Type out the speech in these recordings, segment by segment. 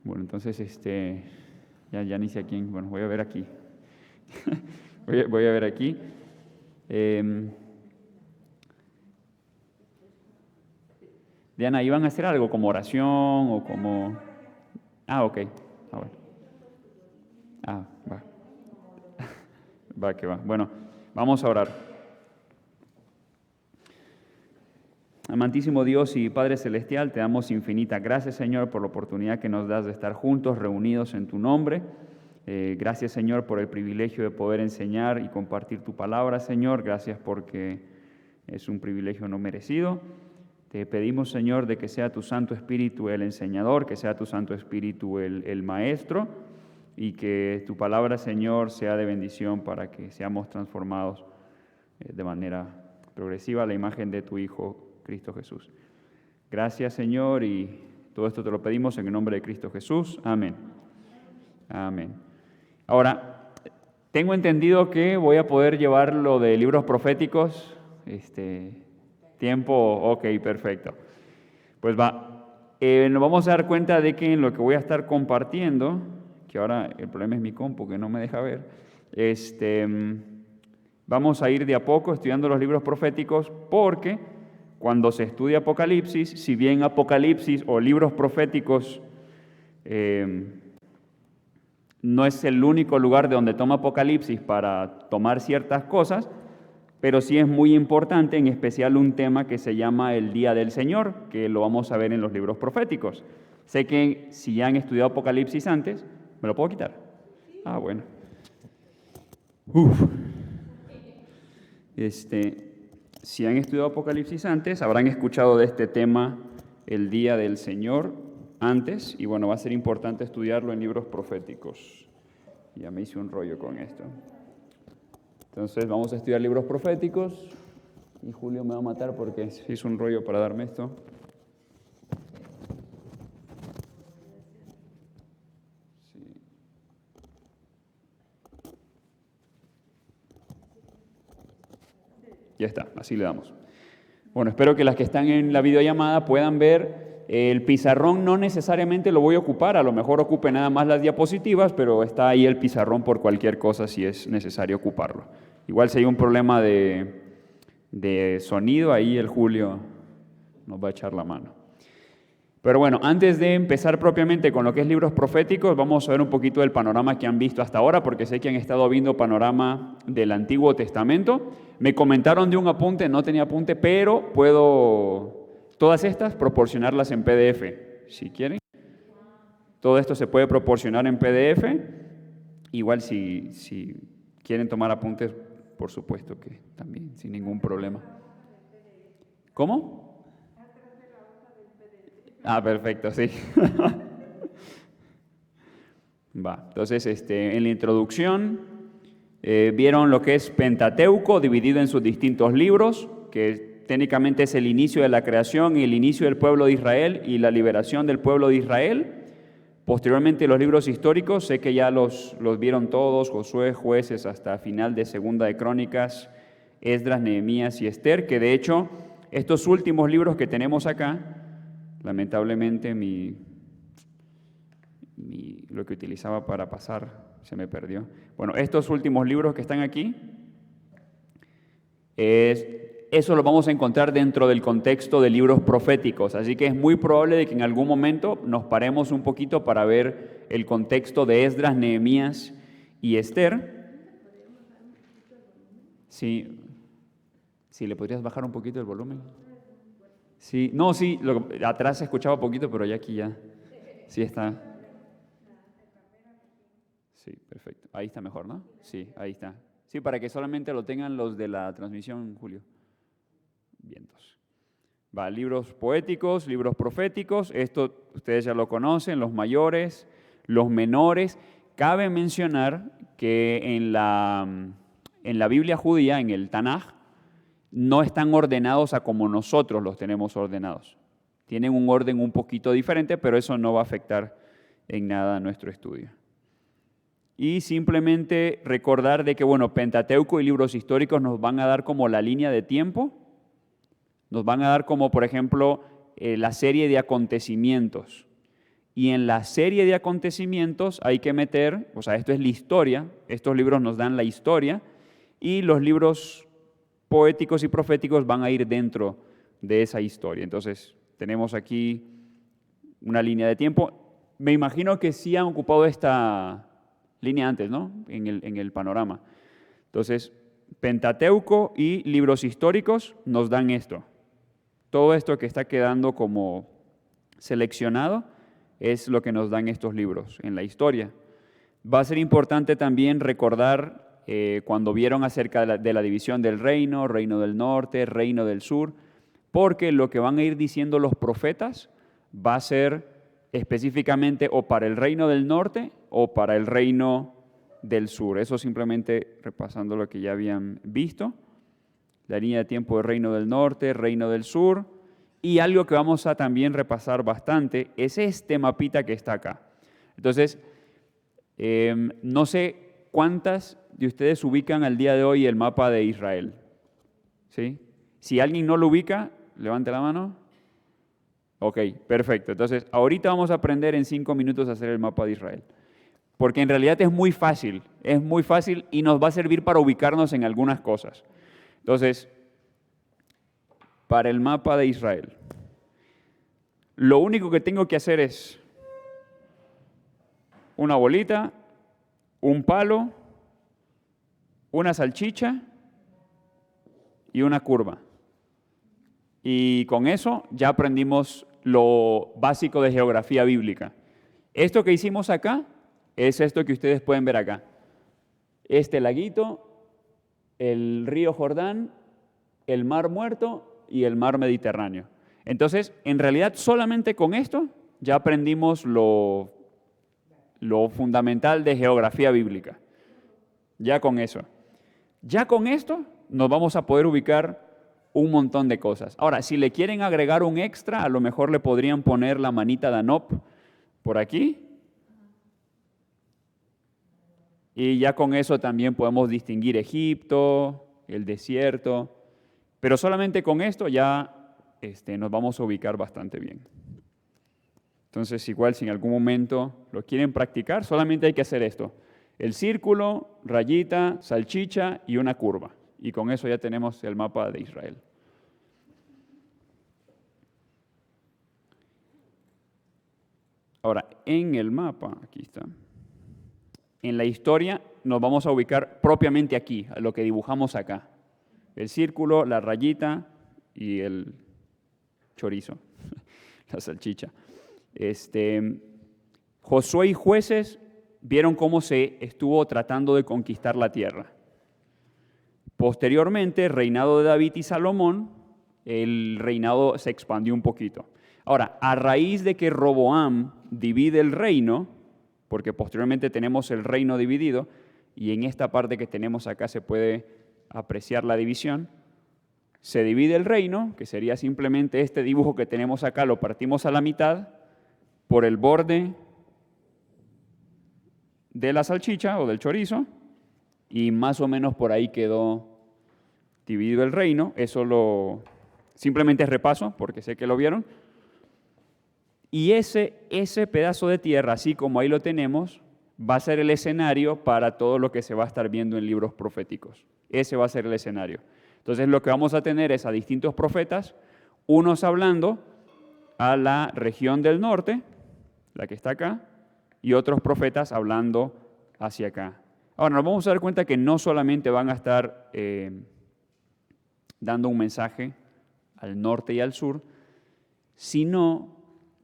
Bueno, entonces, ya ni sé a quién. Bueno, voy a ver aquí. voy a ver aquí. Diana, ¿iban a hacer algo como oración o como...? Ah, ok. Ah, bueno. Ah, va. Va que va. Bueno, vamos a orar. Amantísimo Dios y Padre Celestial, te damos infinitas gracias, Señor, por la oportunidad que nos das de estar juntos, reunidos en tu nombre. Gracias, Señor, por el privilegio de poder enseñar y compartir tu palabra, Señor. Gracias porque es un privilegio no merecido. Te pedimos, Señor, de que sea tu Santo Espíritu el enseñador, que sea tu Santo Espíritu el maestro, y que tu palabra, Señor, sea de bendición para que seamos transformados de manera progresiva a la imagen de tu Hijo, Cristo Jesús. Gracias, Señor, y todo esto te lo pedimos en el nombre de Cristo Jesús. Amén. Amén. Ahora, tengo entendido que voy a poder llevar lo de libros proféticos, tiempo, ok, perfecto. Pues nos vamos a dar cuenta de que en lo que voy a estar compartiendo, que ahora el problema es mi compu que no me deja ver, vamos a ir de a poco estudiando los libros proféticos porque cuando se estudia Apocalipsis, si bien Apocalipsis o libros proféticos no es el único lugar de donde toma Apocalipsis para tomar ciertas cosas, pero sí es muy importante, en especial un tema que se llama el Día del Señor, que lo vamos a ver en los libros proféticos. Sé que si ya han estudiado Apocalipsis antes, ¿me lo puedo quitar? Ah, bueno. Si han estudiado Apocalipsis antes, habrán escuchado de este tema, el Día del Señor, antes, y bueno, va a ser importante estudiarlo en libros proféticos. Ya me hice un rollo con esto. Entonces vamos a estudiar libros proféticos, y Julio me va a matar porque se hizo un rollo para darme esto. Sí. Ya está, así le damos. Bueno, espero que las que están en la videollamada puedan ver. El pizarrón no necesariamente lo voy a ocupar, a lo mejor ocupe nada más las diapositivas, pero está ahí el pizarrón por cualquier cosa si es necesario ocuparlo. Igual si hay un problema de sonido, ahí el Julio nos va a echar la mano. Pero bueno, antes de empezar propiamente con lo que es libros proféticos, vamos a ver un poquito del panorama que han visto hasta ahora, porque sé que han estado viendo panorama del Antiguo Testamento. Me comentaron de un apunte, no tenía apunte, pero puedo todas estas proporcionarlas en PDF, si quieren. Todo esto se puede proporcionar en PDF. Igual si quieren tomar apuntes, por supuesto que también, sin ningún problema. ¿Cómo? Ah, perfecto, sí. Va, entonces en la introducción vieron lo que es Pentateuco, dividido en sus distintos libros, que técnicamente es el inicio de la creación y el inicio del pueblo de Israel y la liberación del pueblo de Israel. Posteriormente los libros históricos, sé que ya los vieron todos, Josué, Jueces, hasta final de Segunda de Crónicas, Esdras, Nehemías y Esther, que de hecho estos últimos libros que tenemos acá, lamentablemente lo que utilizaba para pasar se me perdió. Bueno, estos últimos libros que están aquí, eso lo vamos a encontrar dentro del contexto de libros proféticos, así que es muy probable de que en algún momento nos paremos un poquito para ver el contexto de Esdras, Nehemías y Esther. Sí, ¿le podrías bajar un poquito el volumen? Sí, no, sí, atrás se escuchaba poquito, pero ya aquí ya, sí está. Sí, perfecto. Ahí está mejor, ¿no? Sí, ahí está. Sí, para que solamente lo tengan los de la transmisión, Julio. Vientos. Va, libros poéticos, libros proféticos, esto ustedes ya lo conocen, los mayores, los menores. Cabe mencionar que en la Biblia judía, en el Tanaj, no están ordenados a como nosotros los tenemos ordenados. Tienen un orden un poquito diferente, pero eso no va a afectar en nada a nuestro estudio. Y simplemente recordar de que, bueno, Pentateuco y libros históricos nos van a dar como la línea de tiempo, nos van a dar como, por ejemplo, la serie de acontecimientos. y en la serie de acontecimientos hay que meter, o sea, esto es la historia, estos libros nos dan la historia, y los libros poéticos y proféticos van a ir dentro de esa historia. Entonces, tenemos aquí una línea de tiempo. Me imagino que sí han ocupado esta línea antes, ¿no? En el panorama. Entonces, Pentateuco y libros históricos nos dan esto. Todo esto que está quedando como seleccionado es lo que nos dan estos libros en la historia. Va a ser importante también recordar cuando vieron acerca de la división del reino, reino del norte, reino del sur, porque lo que van a ir diciendo los profetas va a ser específicamente o para el reino del norte o para el reino del sur. Eso simplemente repasando lo que ya habían visto. La línea de tiempo del reino del norte, reino del sur. Y algo que vamos a también repasar bastante es este mapita que está acá. Entonces, no sé cuántas de ustedes ubican al día de hoy el mapa de Israel. ¿Sí? Si alguien no lo ubica, levante la mano. Ok, perfecto. Entonces, ahorita vamos a aprender en 5 minutos a hacer el mapa de Israel. Porque en realidad es muy fácil y nos va a servir para ubicarnos en algunas cosas. Entonces, para el mapa de Israel, lo único que tengo que hacer es una bolita, un palo, una salchicha y una curva. Y con eso ya aprendimos lo básico de geografía bíblica. Esto que hicimos acá es esto que ustedes pueden ver acá. Este laguito, el río Jordán, el mar Muerto y el mar Mediterráneo. Entonces, en realidad, solamente con esto ya aprendimos lo fundamental de geografía bíblica. Ya con eso. Ya con esto nos vamos a poder ubicar un montón de cosas. Ahora, si le quieren agregar un extra, a lo mejor le podrían poner la manita de Anop por aquí. Y ya con eso también podemos distinguir Egipto, el desierto. Pero solamente con esto ya nos vamos a ubicar bastante bien. Entonces, igual si en algún momento lo quieren practicar, solamente hay que hacer esto. El círculo, rayita, salchicha y una curva. Y con eso ya tenemos el mapa de Israel. Ahora, en el mapa, aquí está, en la historia nos vamos a ubicar propiamente aquí, a lo que dibujamos acá. El círculo, la rayita y el chorizo, la salchicha. Josué y Jueces vieron cómo se estuvo tratando de conquistar la tierra. Posteriormente, reinado de David y Salomón, el reinado se expandió un poquito. Ahora, a raíz de que Roboam divide el reino, porque posteriormente tenemos el reino dividido, y en esta parte que tenemos acá se puede apreciar la división, se divide el reino, que sería simplemente este dibujo que tenemos acá, lo partimos a la mitad por el borde de la salchicha o del chorizo, y más o menos por ahí quedó dividido el reino. Eso simplemente es repaso, porque sé que lo vieron. Y ese pedazo de tierra, así como ahí lo tenemos, va a ser el escenario para todo lo que se va a estar viendo en libros proféticos. Ese va a ser el escenario. Entonces lo que vamos a tener es a distintos profetas, unos hablando a la región del norte, la que está acá, y otros profetas hablando hacia acá. Ahora nos vamos a dar cuenta que no solamente van a estar dando un mensaje al norte y al sur, sino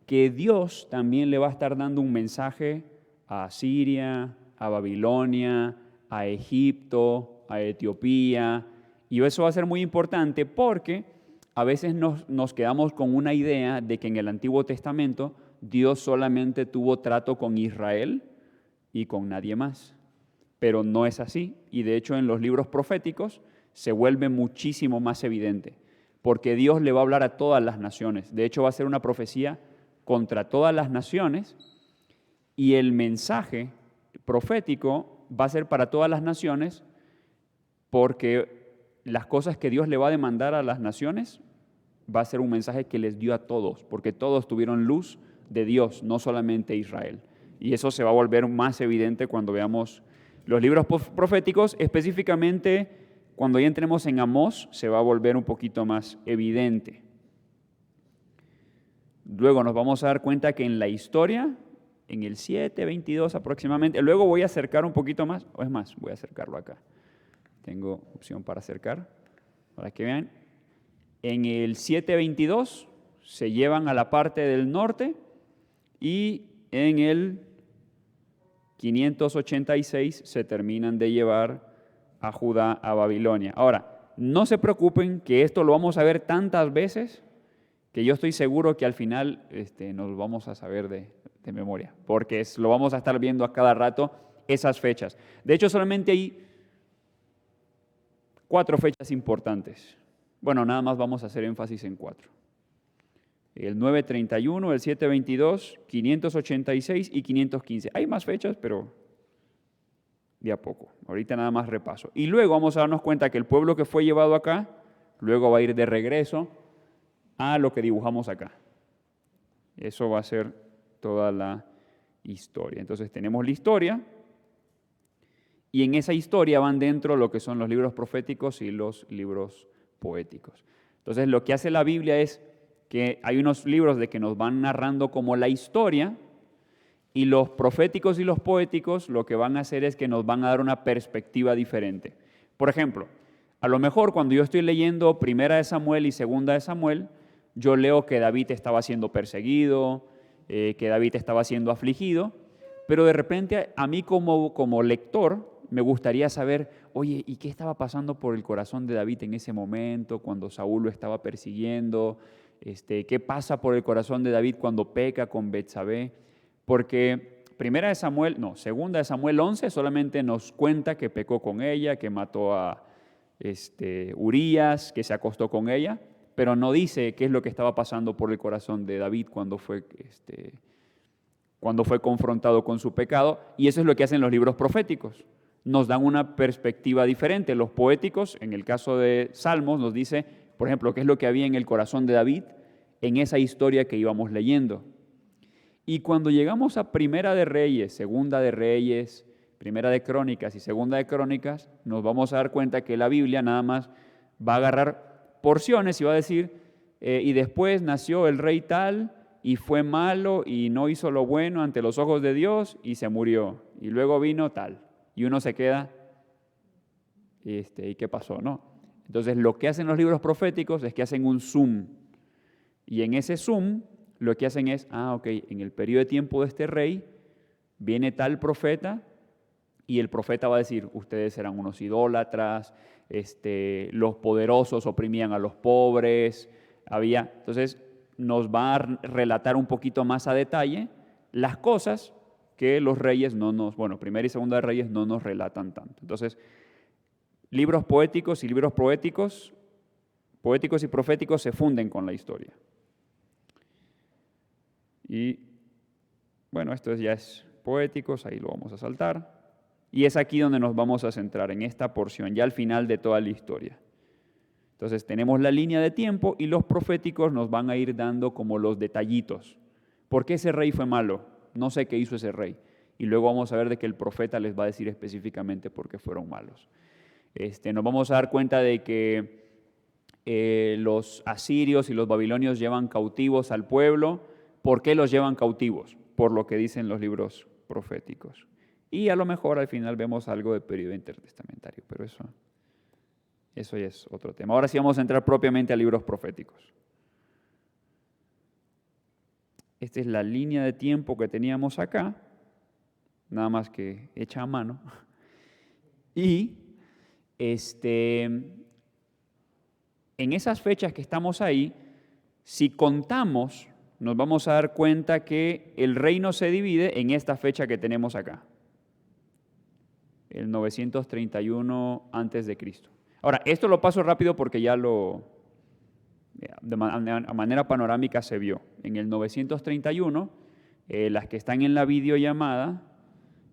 que Dios también le va a estar dando un mensaje a Asiria, a Babilonia, a Egipto, a Etiopía, y eso va a ser muy importante porque a veces nos quedamos con una idea de que en el Antiguo Testamento Dios solamente tuvo trato con Israel y con nadie más, pero no es así, y de hecho en los libros proféticos se vuelve muchísimo más evidente, porque Dios le va a hablar a todas las naciones. De hecho va a ser una profecía contra todas las naciones, y el mensaje profético va a ser para todas las naciones, porque las cosas que Dios le va a demandar a las naciones va a ser un mensaje que les dio a todos, porque todos tuvieron luz de Dios, no solamente Israel. Y eso se va a volver más evidente cuando veamos los libros proféticos, específicamente cuando ya entremos en Amós, se va a volver un poquito más evidente. Luego nos vamos a dar cuenta que en la historia, en el 7:22 aproximadamente, luego voy a acercar un poquito más, o es más, voy a acercarlo acá. Tengo opción para acercar, para que vean. En el 7:22 se llevan a la parte del norte y en el 586 se terminan de llevar a Judá a Babilonia. Ahora, no se preocupen que esto lo vamos a ver tantas veces que yo estoy seguro que al final nos vamos a saber de memoria, porque lo vamos a estar viendo a cada rato esas fechas. De hecho, solamente hay 4 fechas importantes. Bueno, nada más vamos a hacer énfasis en 4. El 9:31, el 7:22, 586 y 515. Hay más fechas, pero de a poco. Ahorita nada más repaso. Y luego vamos a darnos cuenta que el pueblo que fue llevado acá, luego va a ir de regreso a lo que dibujamos acá. Eso va a ser toda la historia. Entonces tenemos la historia y en esa historia van dentro lo que son los libros proféticos y los libros poéticos. Entonces lo que hace la Biblia es que hay unos libros de que nos van narrando como la historia y los proféticos y los poéticos lo que van a hacer es que nos van a dar una perspectiva diferente. Por ejemplo, a lo mejor cuando yo estoy leyendo Primera de Samuel y Segunda de Samuel, yo leo que David estaba siendo perseguido, que David estaba siendo afligido, pero de repente a mí como lector me gustaría saber, oye, ¿y qué estaba pasando por el corazón de David en ese momento cuando Saúl lo estaba persiguiendo? ¿Qué pasa por el corazón de David cuando peca con Betsabé? Porque Segunda de Samuel 11 solamente nos cuenta que pecó con ella, que mató a Urías, que se acostó con ella, pero no dice qué es lo que estaba pasando por el corazón de David cuando fue confrontado con su pecado, y eso es lo que hacen los libros proféticos. Nos dan una perspectiva diferente. Los poéticos, en el caso de Salmos, nos dice, por ejemplo, qué es lo que había en el corazón de David en esa historia que íbamos leyendo. Y cuando llegamos a Primera de Reyes, Segunda de Reyes, Primera de Crónicas y Segunda de Crónicas, nos vamos a dar cuenta que la Biblia nada más va a agarrar porciones y va a decir, y después nació el rey tal, y fue malo, y no hizo lo bueno ante los ojos de Dios, y se murió. Y luego vino tal. Y uno se queda, ¿y qué pasó? ¿No? Entonces, lo que hacen los libros proféticos es que hacen un zoom. Y en ese zoom, lo que hacen es, en el periodo de tiempo de este rey, viene tal profeta, y el profeta va a decir, ustedes eran unos idólatras, los poderosos oprimían a los pobres, entonces nos va a relatar un poquito más a detalle las cosas que los reyes Primera y Segunda de Reyes no nos relatan tanto. Entonces, libros poéticos y libros poéticos y proféticos se funden con la historia. Y bueno, esto ya es poéticos, ahí lo vamos a saltar. Y es aquí donde nos vamos a centrar, en esta porción, ya al final de toda la historia. Entonces tenemos la línea de tiempo y los proféticos nos van a ir dando como los detallitos. ¿Por qué ese rey fue malo? No sé qué hizo ese rey. Y luego vamos a ver de que el profeta les va a decir específicamente por qué fueron malos. Nos vamos a dar cuenta de que los asirios y los babilonios llevan cautivos al pueblo. ¿Por qué los llevan cautivos? Por lo que dicen los libros proféticos. Y a lo mejor al final vemos algo de periodo intertestamentario, pero eso ya es otro tema. Ahora sí vamos a entrar propiamente a libros proféticos. Esta es la línea de tiempo que teníamos acá, nada más que hecha a mano. Y en esas fechas que estamos ahí, si contamos, nos vamos a dar cuenta que el reino se divide en esta fecha que tenemos acá. El 931 a.C. Ahora, esto lo paso rápido porque ya de manera panorámica se vio. En el 931, las que están en la videollamada,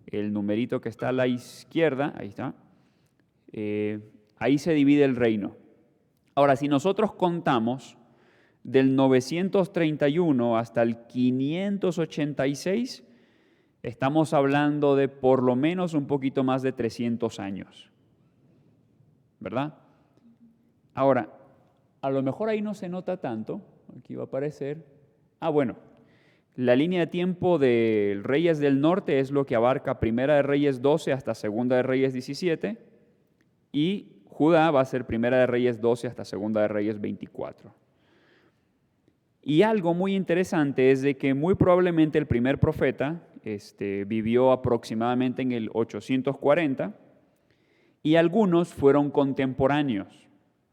el numerito que está a la izquierda, ahí está, ahí se divide el reino. Ahora, si nosotros contamos del 931 hasta el 586, estamos hablando de por lo menos un poquito más de 300 años, ¿verdad? Ahora, a lo mejor ahí no se nota tanto, aquí va a aparecer, bueno, la línea de tiempo de Reyes del Norte es lo que abarca Primera de Reyes 12 hasta Segunda de Reyes 17, y Judá va a ser Primera de Reyes 12 hasta Segunda de Reyes 24. Y algo muy interesante es de que muy probablemente el primer profeta vivió aproximadamente en el 840 y algunos fueron contemporáneos,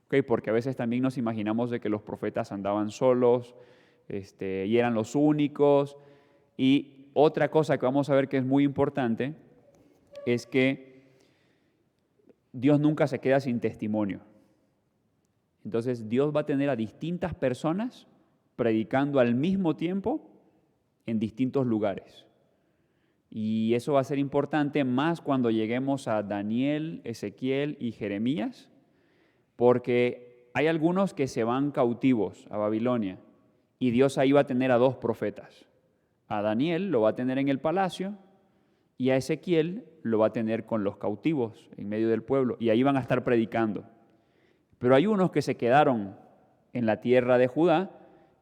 ¿okay? Porque a veces también nos imaginamos de que los profetas andaban solos y eran los únicos. Y otra cosa que vamos a ver que es muy importante es que Dios nunca se queda sin testimonio. Entonces Dios va a tener a distintas personas predicando al mismo tiempo en distintos lugares. Y eso va a ser importante más cuando lleguemos a Daniel, Ezequiel y Jeremías, porque hay algunos que se van cautivos a Babilonia y Dios ahí va a tener a dos profetas. A Daniel lo va a tener en el palacio y a Ezequiel lo va a tener con los cautivos en medio del pueblo y ahí van a estar predicando. Pero hay unos que se quedaron en la tierra de Judá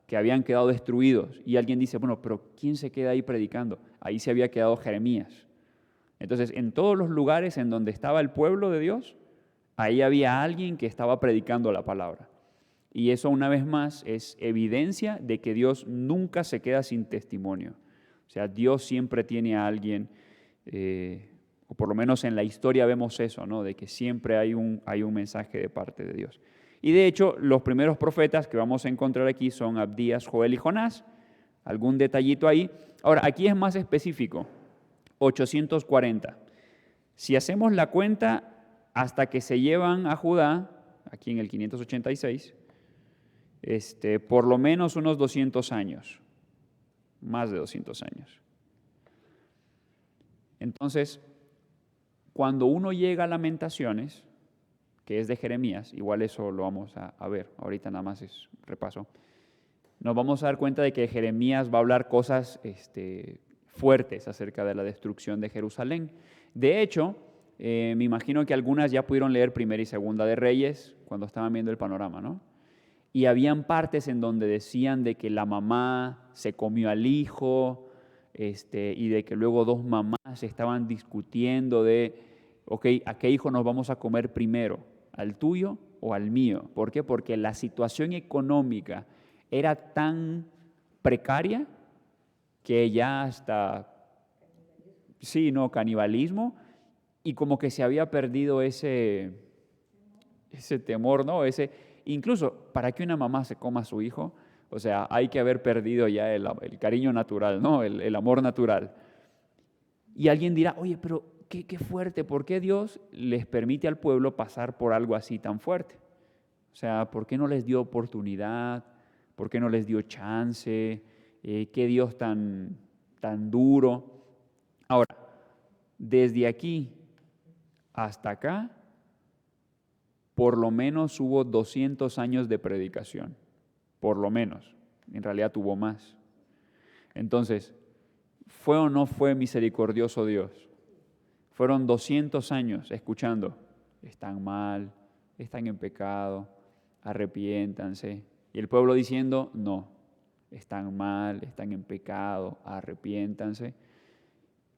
que habían quedado destruidos. Y alguien dice, bueno, pero ¿quién se queda ahí predicando? Ahí se había quedado Jeremías. Entonces, en todos los lugares en donde estaba el pueblo de Dios, ahí había alguien que estaba predicando la palabra. Y eso, una vez más, es evidencia de que Dios nunca se queda sin testimonio. O sea, Dios siempre tiene a alguien, o por lo menos en la historia vemos eso, ¿no? De que siempre hay un mensaje de parte de Dios. Y de hecho, los primeros profetas que vamos a encontrar aquí son Abdías, Joel y Jonás. Algún detallito ahí. Ahora, aquí es más específico, 840. Si hacemos la cuenta hasta que se llevan a Judá, aquí en el 586, por lo menos unos 200 años, más de 200 años. Entonces, cuando uno llega a Lamentaciones, que es de Jeremías, igual eso lo vamos a ver, ahorita nada más es repaso, nos vamos a dar cuenta de que Jeremías va a hablar cosas fuertes acerca de la destrucción de Jerusalén. De hecho, me imagino que algunas ya pudieron leer Primera y Segunda de Reyes cuando estaban viendo el panorama, ¿no? Y habían partes en donde decían de que la mamá se comió al hijo, y de que luego dos mamás estaban discutiendo de, ok, ¿a qué hijo nos vamos a comer primero? ¿Al tuyo o al mío? ¿Por qué? Porque la situación económica era tan precaria que ya hasta, sí, no, canibalismo, y como que se había perdido ese temor, ¿no? Incluso, ¿para que una mamá se coma a su hijo? O sea, hay que haber perdido ya el cariño natural, ¿no? El amor natural. Y alguien dirá, oye, pero qué fuerte, ¿por qué Dios les permite al pueblo pasar por algo así tan fuerte? O sea, ¿por qué no les dio oportunidad? ¿Por qué no les dio chance? ¿Qué Dios tan duro? Ahora, desde aquí hasta acá, por lo menos hubo 200 años de predicación. Por lo menos. En realidad tuvo más. Entonces, ¿fue o no fue misericordioso Dios? Fueron 200 años escuchando, están mal, están en pecado, arrepiéntanse. Y el pueblo diciendo, no, están mal, están en pecado, arrepiéntanse.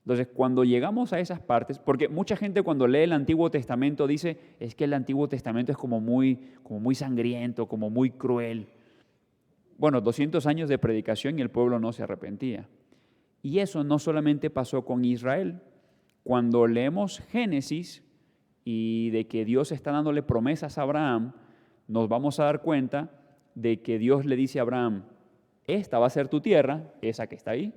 Entonces, cuando llegamos a esas partes, porque mucha gente cuando lee el Antiguo Testamento dice, es que el Antiguo Testamento es como muy sangriento, como muy cruel. Bueno, 200 años de predicación y el pueblo no se arrepentía. Y eso no solamente pasó con Israel. Cuando leemos Génesis y de que Dios está dándole promesas a Abraham, nos vamos a dar cuenta de que Dios le dice a Abraham, esta va a ser tu tierra, esa que está ahí,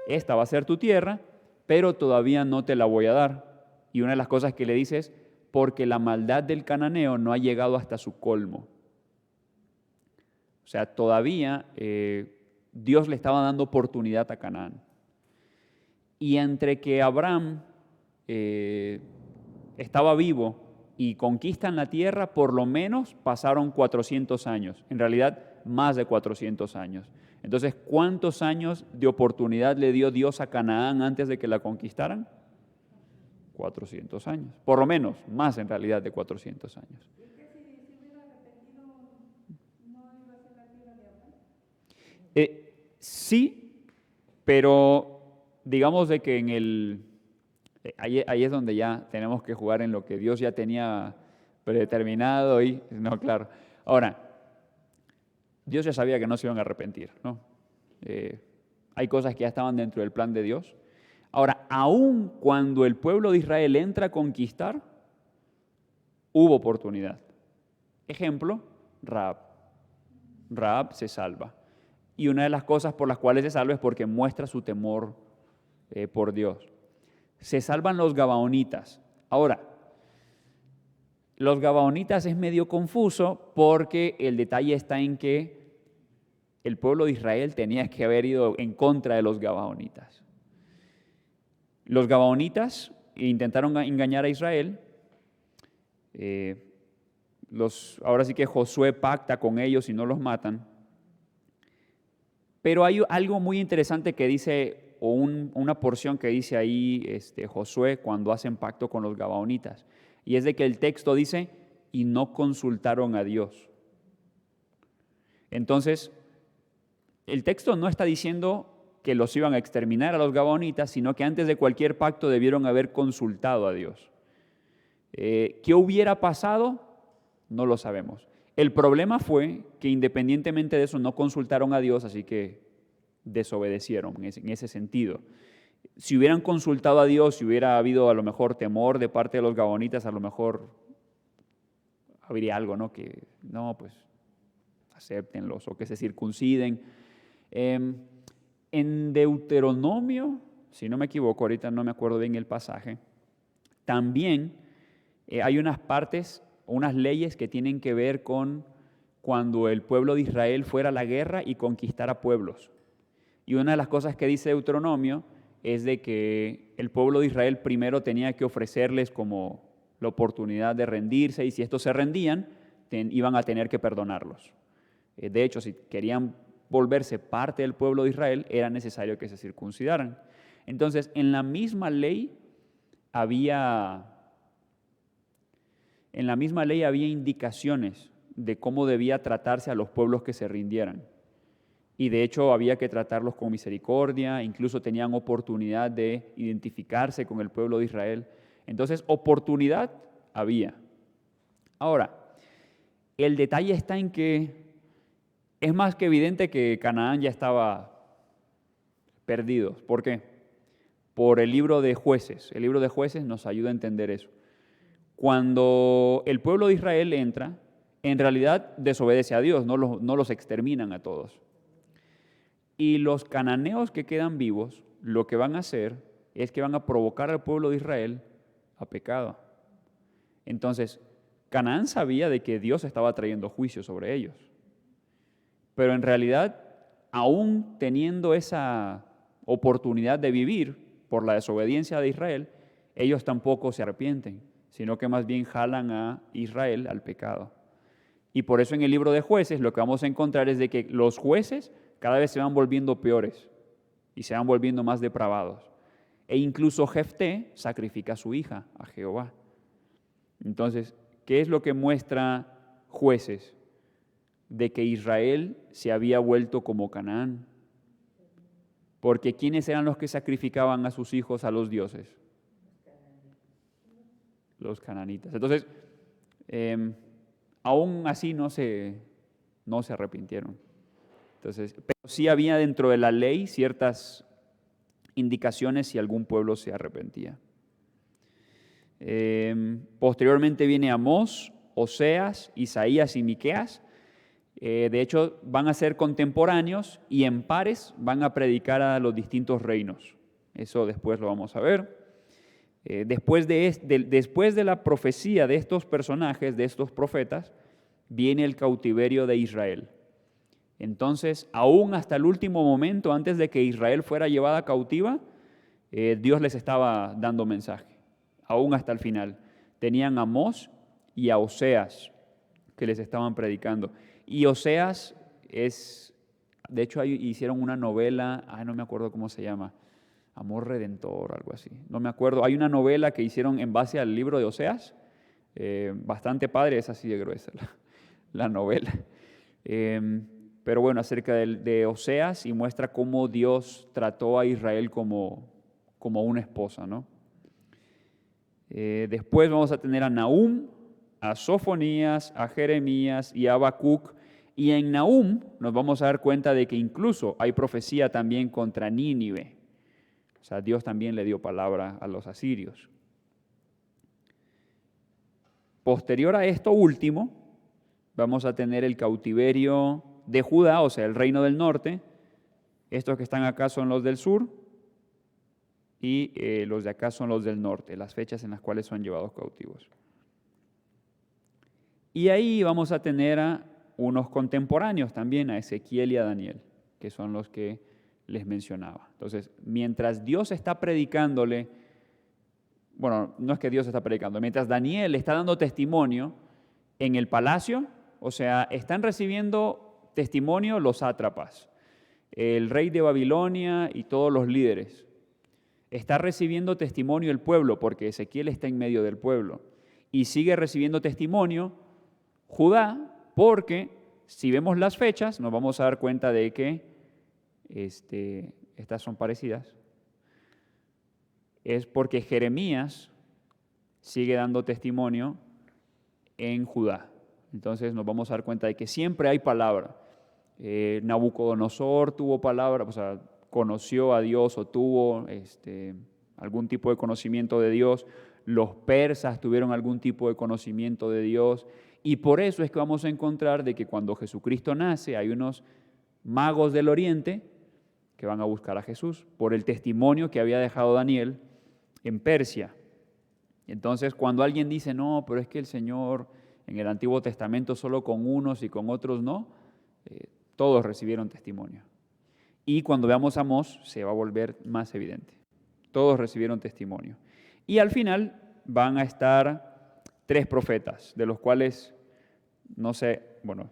esta va a ser tu tierra, pero todavía no te la voy a dar. Y una de las cosas que le dice es, porque la maldad del cananeo no ha llegado hasta su colmo. O sea, todavía Dios le estaba dando oportunidad a Canaán. Y entre que Abraham estaba vivo y conquistan la tierra, por lo menos pasaron 400 años, en realidad más de 400 años. Entonces, ¿cuántos años de oportunidad le dio Dios a Canaán antes de que la conquistaran? 400 años, por lo menos, más en realidad de 400 años. ¿Y que si hubiera arrepentido, no iba a ser la tierra de Abraham? Sí, pero digamos de que ahí es donde ya tenemos que jugar en lo que Dios ya tenía predeterminado y, no, claro. Ahora, Dios ya sabía que no se iban a arrepentir, ¿no? Hay cosas que ya estaban dentro del plan de Dios. Ahora, aun cuando el pueblo de Israel entra a conquistar, hubo oportunidad. Ejemplo, Rahab. Rahab se salva. Y una de las cosas por las cuales se salva es porque muestra su temor por Dios. Se salvan los gabaonitas. Ahora, los gabaonitas es medio confuso porque el detalle está en que el pueblo de Israel tenía que haber ido en contra de los gabaonitas. Los gabaonitas intentaron engañar a Israel. Ahora sí que Josué pacta con ellos y no los matan. Pero hay algo muy interesante que dice, o una porción que dice ahí Josué cuando hacen pacto con los gabaonitas. Y es de que el texto dice, y no consultaron a Dios. Entonces, el texto no está diciendo que los iban a exterminar a los gabaonitas, sino que antes de cualquier pacto debieron haber consultado a Dios. ¿Qué hubiera pasado? No lo sabemos. El problema fue que independientemente de eso no consultaron a Dios, así que desobedecieron en ese sentido. Si hubieran consultado a Dios, si hubiera habido a lo mejor temor de parte de los gabaonitas, a lo mejor habría algo, ¿no? Que no, pues acéptenlos o que se circunciden. En Deuteronomio, si no me equivoco, ahorita no me acuerdo bien el pasaje, también hay unas partes, unas leyes que tienen que ver con cuando el pueblo de Israel fuera a la guerra y conquistara pueblos. Y una de las cosas que dice Deuteronomio es de que el pueblo de Israel primero tenía que ofrecerles como la oportunidad de rendirse, y si estos se rendían, iban a tener que perdonarlos. De hecho, si querían volverse parte del pueblo de Israel, era necesario que se circuncidaran. Entonces, en la misma ley había indicaciones de cómo debía tratarse a los pueblos que se rindieran. Y de hecho había que tratarlos con misericordia, incluso tenían oportunidad de identificarse con el pueblo de Israel. Entonces, oportunidad había. Ahora, el detalle está en que es más que evidente que Canaán ya estaba perdido. ¿Por qué? Por el libro de Jueces. El libro de Jueces nos ayuda a entender eso. Cuando el pueblo de Israel entra, en realidad desobedece a Dios, no los exterminan a todos. Y los cananeos que quedan vivos, lo que van a hacer es que van a provocar al pueblo de Israel a pecado. Entonces, Canaán sabía de que Dios estaba trayendo juicio sobre ellos. Pero en realidad, aún teniendo esa oportunidad de vivir por la desobediencia de Israel, ellos tampoco se arrepienten, sino que más bien jalan a Israel al pecado. Y por eso en el libro de Jueces lo que vamos a encontrar es de que los jueces cada vez se van volviendo peores y se van volviendo más depravados. E incluso Jefté sacrifica a su hija, a Jehová. Entonces, ¿qué es lo que muestra Jueces? De que Israel se había vuelto como Canaán. Porque ¿quiénes eran los que sacrificaban a sus hijos a los dioses? Los cananitas. Entonces, aún así no se arrepintieron. Entonces, pero sí había dentro de la ley ciertas indicaciones si algún pueblo se arrepentía. Posteriormente viene Amós, Oseas, Isaías y Miqueas. De hecho, van a ser contemporáneos y en pares van a predicar a los distintos reinos. Eso después lo vamos a ver. Después de la profecía de estos personajes, de estos profetas, viene el cautiverio de Israel. Entonces, aún hasta el último momento, antes de que Israel fuera llevada cautiva, Dios les estaba dando mensaje, aún hasta el final. Tenían a Amós y a Oseas, que les estaban predicando. Y Oseas de hecho hicieron una novela, no me acuerdo cómo se llama, Amor Redentor, algo así, no me acuerdo. Hay una novela que hicieron en base al libro de Oseas, bastante padre, es así de gruesa la novela. Pero bueno, acerca de Oseas, y muestra cómo Dios trató a Israel como una esposa, ¿no? Después vamos a tener a Nahum, a Sofonías, a Jeremías y a Habacuc. Y en Nahum nos vamos a dar cuenta de que incluso hay profecía también contra Nínive. O sea, Dios también le dio palabra a los asirios. Posterior a esto último, vamos a tener el cautiverio de Judá, o sea, el reino del norte. Estos que están acá son los del sur y los de acá son los del norte, las fechas en las cuales son llevados cautivos. Y ahí vamos a tener a unos contemporáneos también, a Ezequiel y a Daniel, que son los que les mencionaba. Entonces, mientras Dios está predicándole, bueno, no es que Dios está predicando, mientras Daniel está dando testimonio en el palacio, o sea, están recibiendo testimonio los sátrapas, el rey de Babilonia y todos los líderes. Está recibiendo testimonio el pueblo, porque Ezequiel está en medio del pueblo. Y sigue recibiendo testimonio Judá, porque si vemos las fechas, nos vamos a dar cuenta de que estas son parecidas. Es porque Jeremías sigue dando testimonio en Judá. Entonces nos vamos a dar cuenta de que siempre hay palabra. Nabucodonosor tuvo palabra, o sea, conoció a Dios o tuvo algún tipo de conocimiento de Dios. Los persas tuvieron algún tipo de conocimiento de Dios. Y por eso es que vamos a encontrar de que cuando Jesucristo nace hay unos magos del oriente que van a buscar a Jesús por el testimonio que había dejado Daniel en Persia. Entonces, cuando alguien dice, no, pero es que el Señor en el Antiguo Testamento solo con unos y con otros no, todos recibieron testimonio. Y cuando veamos a Amós se va a volver más evidente. Todos recibieron testimonio. Y al final van a estar 3 profetas, de los cuales, no sé, bueno,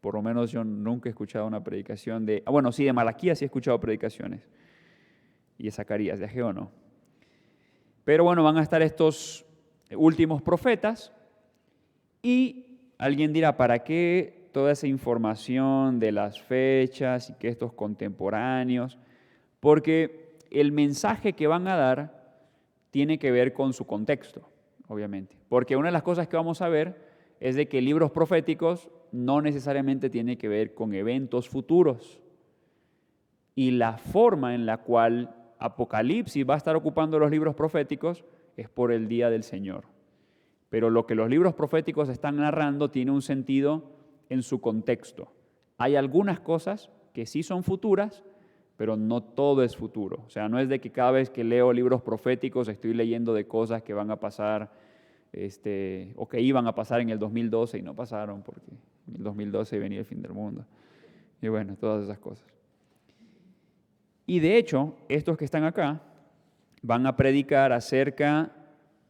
por lo menos yo nunca he escuchado una predicación de... sí, de Malaquías sí he escuchado predicaciones. Y de Zacarías, de Ageo no. Pero bueno, van a estar estos últimos profetas. Y alguien dirá, ¿para qué toda esa información de las fechas y que estos contemporáneos? Porque el mensaje que van a dar tiene que ver con su contexto, obviamente. Porque una de las cosas que vamos a ver es de que libros proféticos no necesariamente tienen que ver con eventos futuros. Y la forma en la cual Apocalipsis va a estar ocupando los libros proféticos es por el día del Señor. Pero lo que los libros proféticos están narrando tiene un sentido en su contexto. Hay algunas cosas que sí son futuras, pero no todo es futuro. O sea, no es de que cada vez que leo libros proféticos estoy leyendo de cosas que van a pasar o que iban a pasar en el 2012 y no pasaron porque en el 2012 venía el fin del mundo. Y bueno, todas esas cosas. Y de hecho, estos que están acá van a predicar acerca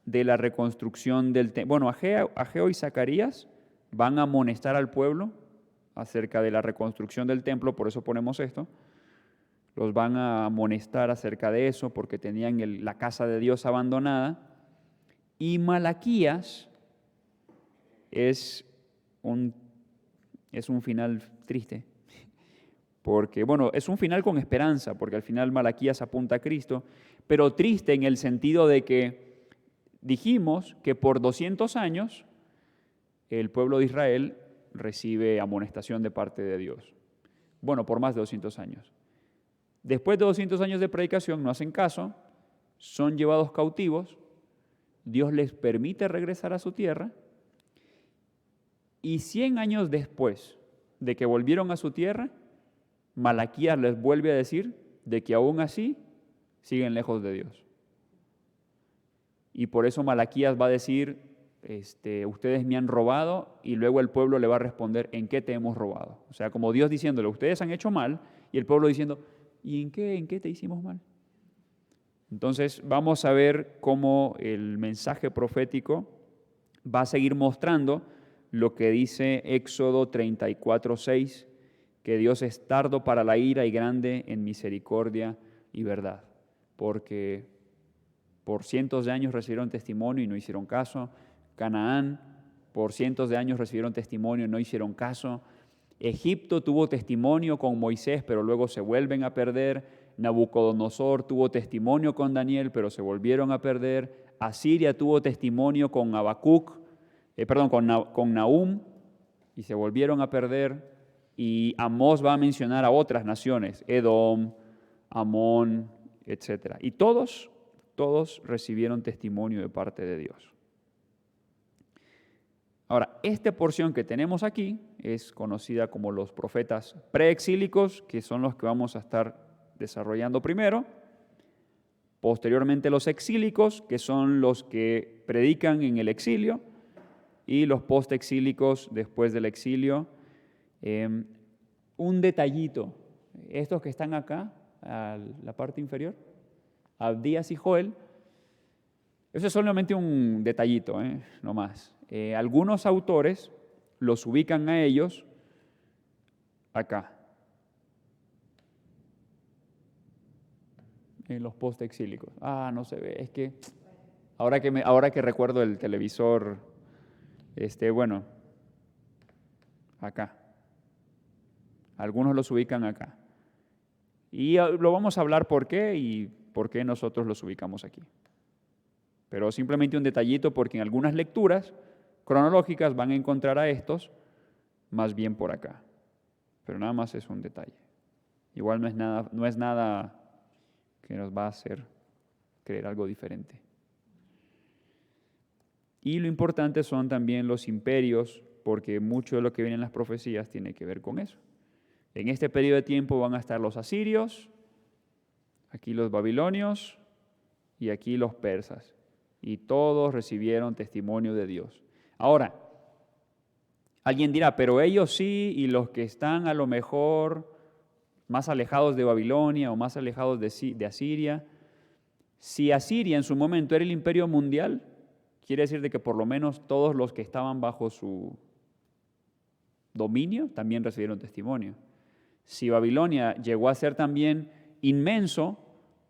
de la reconstrucción del templo. Bueno, Ageo y Zacarías van a amonestar al pueblo acerca de la reconstrucción del templo, por eso ponemos esto. Los van a amonestar acerca de eso porque tenían la casa de Dios abandonada. Y Malaquías es un final triste. Porque, es un final con esperanza, porque al final Malaquías apunta a Cristo, pero triste en el sentido de que dijimos que por 200 años el pueblo de Israel recibe amonestación de parte de Dios. Bueno, por más de 200 años. Después de 200 años de predicación no hacen caso, son llevados cautivos, Dios les permite regresar a su tierra y 100 años después de que volvieron a su tierra, Malaquías les vuelve a decir de que aún así siguen lejos de Dios. Y por eso Malaquías va a decir, ustedes me han robado, y luego el pueblo le va a responder, ¿en qué te hemos robado? O sea, como Dios diciéndole, ustedes han hecho mal, y el pueblo diciendo, ¿y en qué te hicimos mal? Entonces vamos a ver cómo el mensaje profético va a seguir mostrando lo que dice Éxodo 34:6, que Dios es tardo para la ira y grande en misericordia y verdad, porque por cientos de años recibieron testimonio y no hicieron caso. Canaán, por cientos de años recibieron testimonio y no hicieron caso. Egipto tuvo testimonio con Moisés, pero luego se vuelven a perder. Nabucodonosor tuvo testimonio con Daniel, pero se volvieron a perder. Asiria tuvo testimonio con con Nahum, y se volvieron a perder. Y Amós va a mencionar a otras naciones, Edom, Amón, etc. Y todos recibieron testimonio de parte de Dios. Ahora, esta porción que tenemos aquí es conocida como los profetas preexílicos, que son los que vamos a estar desarrollando primero. Posteriormente los exílicos, que son los que predican en el exilio, y los postexílicos después del exilio. Un detallito, estos que están acá, a la parte inferior, Abdías y Joel, eso es solamente un detallito, no más. Algunos autores los ubican a ellos acá, en los postexílicos. No se ve, es que ahora que recuerdo el televisor, acá. Algunos los ubican acá. Y lo vamos a hablar por qué y por qué nosotros los ubicamos aquí. Pero simplemente un detallito, porque en algunas lecturas cronológicas van a encontrar a estos más bien por acá. Pero nada más es un detalle. Igual no es nada que nos va a hacer creer algo diferente. Y lo importante son también los imperios, porque mucho de lo que viene en las profecías tiene que ver con eso. En este periodo de tiempo van a estar los asirios, aquí los babilonios y aquí los persas. Y todos recibieron testimonio de Dios. Ahora, alguien dirá, pero ellos sí, y los que están a lo mejor más alejados de Babilonia o más alejados de Asiria. Si Asiria en su momento era el imperio mundial, quiere decir de que por lo menos todos los que estaban bajo su dominio también recibieron testimonio. Si Babilonia llegó a ser también inmenso,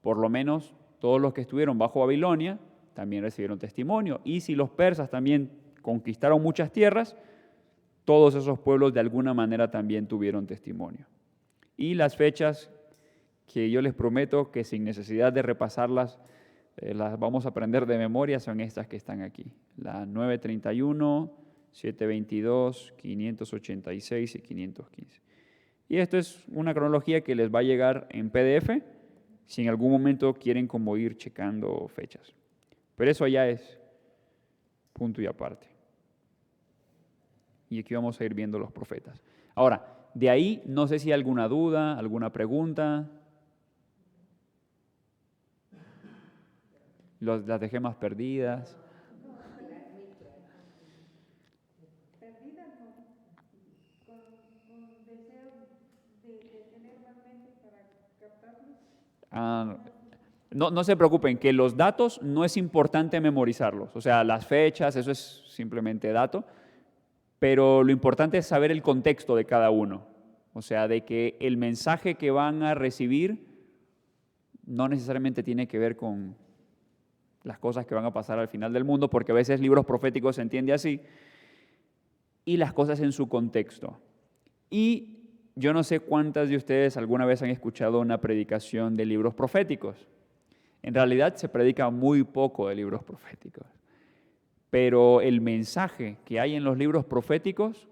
por lo menos todos los que estuvieron bajo Babilonia también recibieron testimonio. Y si los persas también conquistaron muchas tierras, todos esos pueblos de alguna manera también tuvieron testimonio. Y las fechas que yo les prometo que sin necesidad de repasarlas, las vamos a aprender de memoria, son estas que están aquí. La 931, 722, 586 y 515. Y esto es una cronología que les va a llegar en PDF, si en algún momento quieren como ir checando fechas. Pero eso ya es punto y aparte. Y aquí vamos a ir viendo los profetas. Ahora, de ahí no sé si hay alguna duda, alguna pregunta. Las dejé más perdidas. Perdidas no, con deseo de tener más mente para captarlos. No se preocupen, que los datos no es importante memorizarlos. O sea, las fechas, eso es simplemente dato. Pero lo importante es saber el contexto de cada uno. O sea, de que el mensaje que van a recibir no necesariamente tiene que ver con las cosas que van a pasar al final del mundo, porque a veces libros proféticos se entiende así, y las cosas en su contexto. Y yo no sé cuántas de ustedes alguna vez han escuchado una predicación de libros proféticos. En realidad se predica muy poco de libros proféticos. Pero el mensaje que hay en los libros proféticos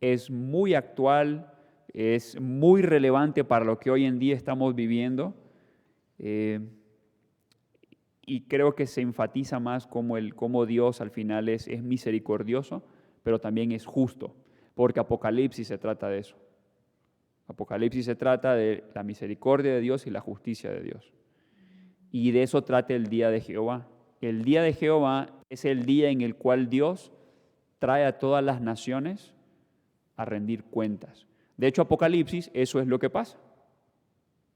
es muy actual, es muy relevante para lo que hoy en día estamos viviendo, y creo que se enfatiza más cómo Dios al final es misericordioso, pero también es justo, porque Apocalipsis se trata de eso. Apocalipsis se trata de la misericordia de Dios y la justicia de Dios. Y de eso trata el día de Jehová. El día de Jehová es el día en el cual Dios trae a todas las naciones a rendir cuentas. De hecho, Apocalipsis, eso es lo que pasa.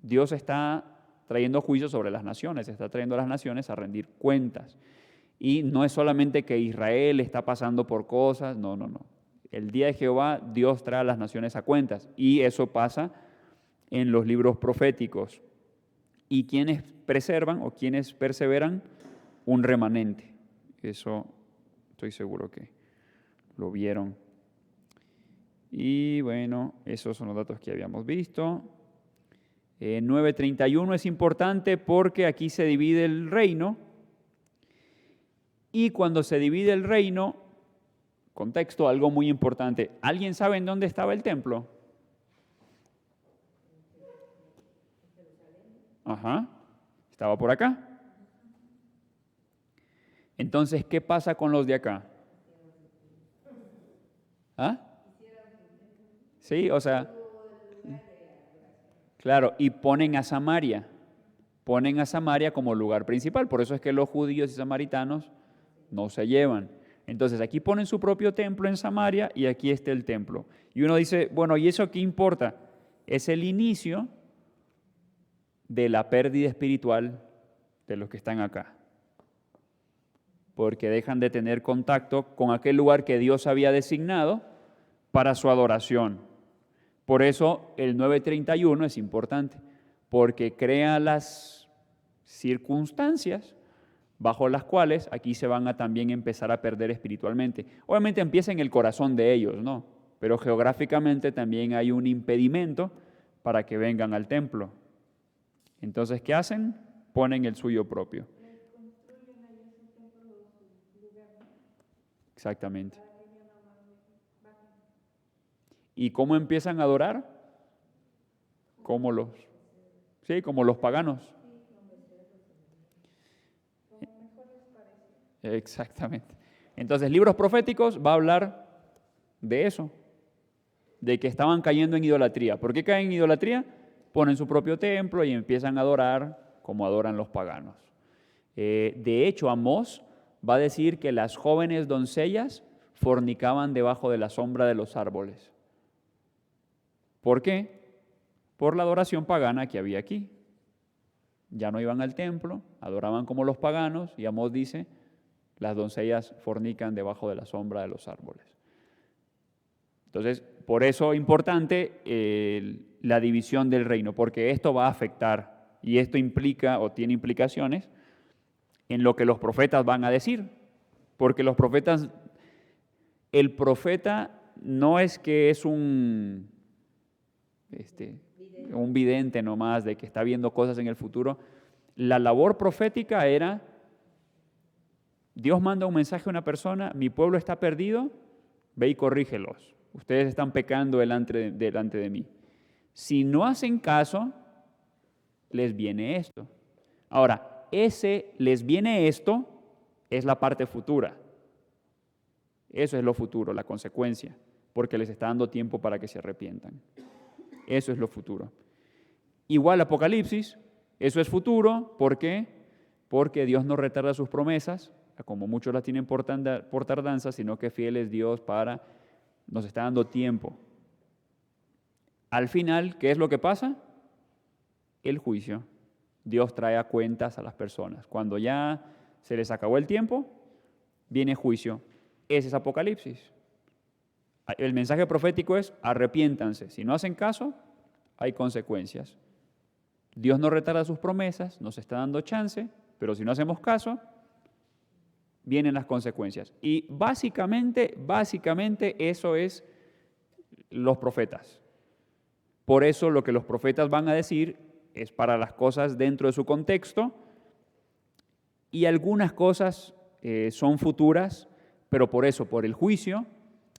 Dios está trayendo juicio sobre las naciones, está trayendo a las naciones a rendir cuentas. Y no es solamente que Israel está pasando por cosas, no. El día de Jehová, Dios trae a las naciones a cuentas, y eso pasa en los libros proféticos. Y quienes preservan o quienes perseveran, un remanente. Eso estoy seguro que lo vieron. Y bueno, esos son los datos que habíamos visto. 9:31 es importante porque aquí se divide el reino. Y cuando se divide el reino, contexto, algo muy importante. ¿Alguien sabe en dónde estaba el templo? Ajá, estaba por acá. Entonces, ¿qué pasa con los de acá? ¿Ah? Sí, o sea, claro, y ponen a Samaria como lugar principal. Por eso es que los judíos y samaritanos no se llevan. Entonces, aquí ponen su propio templo en Samaria y aquí está el templo. Y uno dice, bueno, ¿y eso qué importa? Es el inicio de la pérdida espiritual de los que están acá, porque dejan de tener contacto con aquel lugar que Dios había designado para su adoración. Por eso el 9:31 es importante, porque crea las circunstancias bajo las cuales aquí se van a también empezar a perder espiritualmente. Obviamente empieza en el corazón de ellos, ¿no? Pero geográficamente también hay un impedimento para que vengan al templo. Entonces, ¿qué hacen? Ponen el suyo propio. Exactamente. ¿Y cómo empiezan a adorar? Como los paganos. Exactamente. Entonces, libros proféticos va a hablar de eso, de que estaban cayendo en idolatría. ¿Por qué caen en idolatría? Ponen su propio templo y empiezan a adorar como adoran los paganos. De hecho, Amós va a decir que las jóvenes doncellas fornicaban debajo de la sombra de los árboles. ¿Por qué? Por la adoración pagana que había aquí. Ya no iban al templo, adoraban como los paganos, y Amós dice, las doncellas fornican debajo de la sombra de los árboles. Entonces, por eso es importante la división del reino, porque esto va a afectar, y esto implica o tiene implicaciones en lo que los profetas van a decir, porque el profeta no es que es un vidente nomás de que está viendo cosas en el futuro. La labor profética era, Dios manda un mensaje a una persona, mi pueblo está perdido, ve y corrígelos, ustedes están pecando delante de mí. Si no hacen caso, les viene esto. Ahora, ese les viene esto es la parte futura. Eso es lo futuro, la consecuencia, porque les está dando tiempo para que se arrepientan. Eso es lo futuro. Igual Apocalipsis, eso es futuro. ¿Por qué? Porque Dios no retarda sus promesas, como muchos las tienen por tardanza, sino que fiel es Dios nos está dando tiempo. Al final, ¿qué es lo que pasa? El juicio. Dios trae a cuentas a las personas. Cuando ya se les acabó el tiempo, viene juicio. Ese es Apocalipsis. El mensaje profético es arrepiéntanse. Si no hacen caso, hay consecuencias. Dios no retarda sus promesas, nos está dando chance, pero si no hacemos caso, vienen las consecuencias. Y básicamente eso es los profetas. Por eso lo que los profetas van a decir es para las cosas dentro de su contexto, y algunas cosas son futuras, pero por el juicio,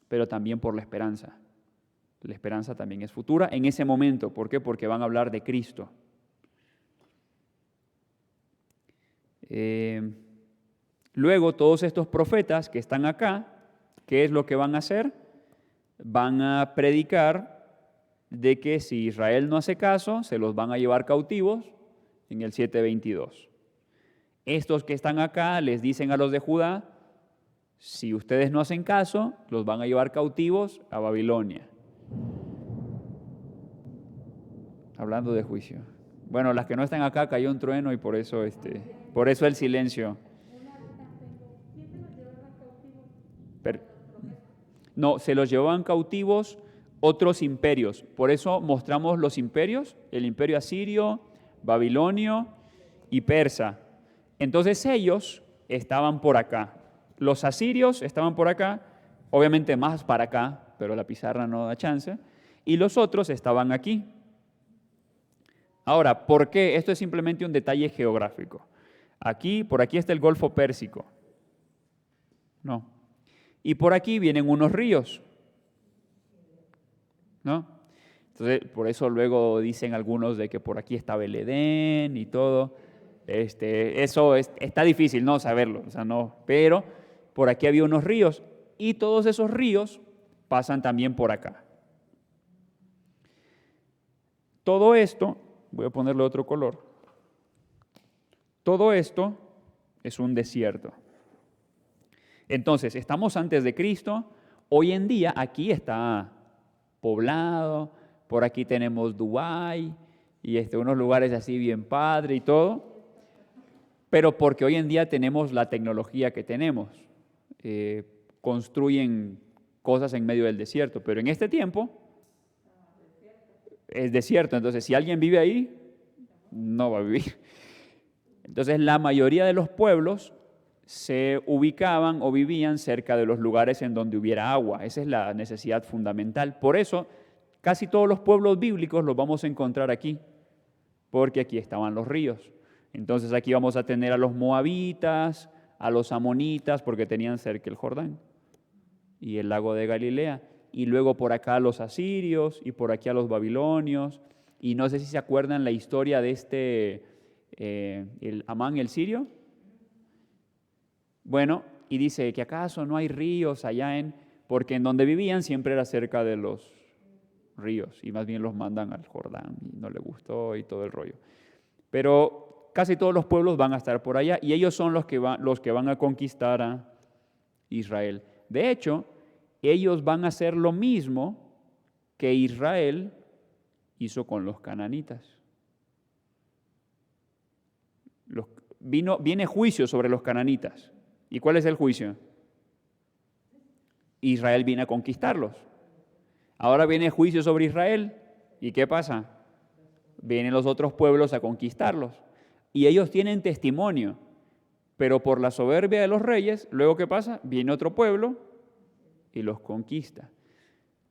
pero también por la esperanza. La esperanza también es futura en ese momento. ¿Por qué? Porque van a hablar de Cristo. Luego, todos estos profetas que están acá, ¿qué es lo que van a hacer? Van a predicar de que si Israel no hace caso, se los van a llevar cautivos en el 7:22. Estos que están acá les dicen a los de Judá, si ustedes no hacen caso, los van a llevar cautivos a Babilonia. Hablando de juicio. Bueno, las que no están acá cayó un trueno y por eso el silencio. No, se los llevaban cautivos otros imperios. Por eso mostramos los imperios, el imperio asirio, babilonio y persa. Entonces ellos estaban por acá. Los asirios estaban por acá, obviamente más para acá, pero la pizarra no da chance. Y los otros estaban aquí. Ahora, ¿por qué? Esto es simplemente un detalle geográfico. Aquí, por aquí está el Golfo Pérsico. No. Y por aquí vienen unos ríos. ¿No? Entonces, por eso luego dicen algunos de que por aquí estaba el Edén y todo. Está difícil no saberlo, o sea, no, pero por aquí había unos ríos y todos esos ríos pasan también por acá. Todo esto, voy a ponerle otro color, todo esto es un desierto. Entonces, estamos antes de Cristo, hoy en día aquí está poblado, por aquí tenemos Dubái y unos lugares así bien padre y todo, pero porque hoy en día tenemos la tecnología que tenemos. Construyen cosas en medio del desierto, pero en este tiempo es desierto, entonces si alguien vive ahí, no va a vivir. Entonces la mayoría de los pueblos se ubicaban o vivían cerca de los lugares en donde hubiera agua. Esa es la necesidad fundamental. Por eso, casi todos los pueblos bíblicos los vamos a encontrar aquí, porque aquí estaban los ríos. Entonces aquí vamos a tener a los moabitas, a los amonitas, porque tenían cerca el Jordán y el lago de Galilea. Y luego por acá a los asirios y por aquí a los babilonios. Y no sé si se acuerdan la historia de el Amán el sirio. Bueno, y dice que acaso no hay ríos allá porque en donde vivían siempre era cerca de los ríos y más bien los mandan al Jordán y no le gustó y todo el rollo. Pero casi todos los pueblos van a estar por allá y ellos son los que van a conquistar a Israel. De hecho, ellos van a hacer lo mismo que Israel hizo con los cananitas. Viene juicio sobre los cananitas. ¿Y cuál es el juicio? Israel viene a conquistarlos. Ahora viene juicio sobre Israel. ¿Y qué pasa? Vienen los otros pueblos a conquistarlos. Y ellos tienen testimonio. Pero por la soberbia de los reyes, luego ¿qué pasa? Viene otro pueblo y los conquista.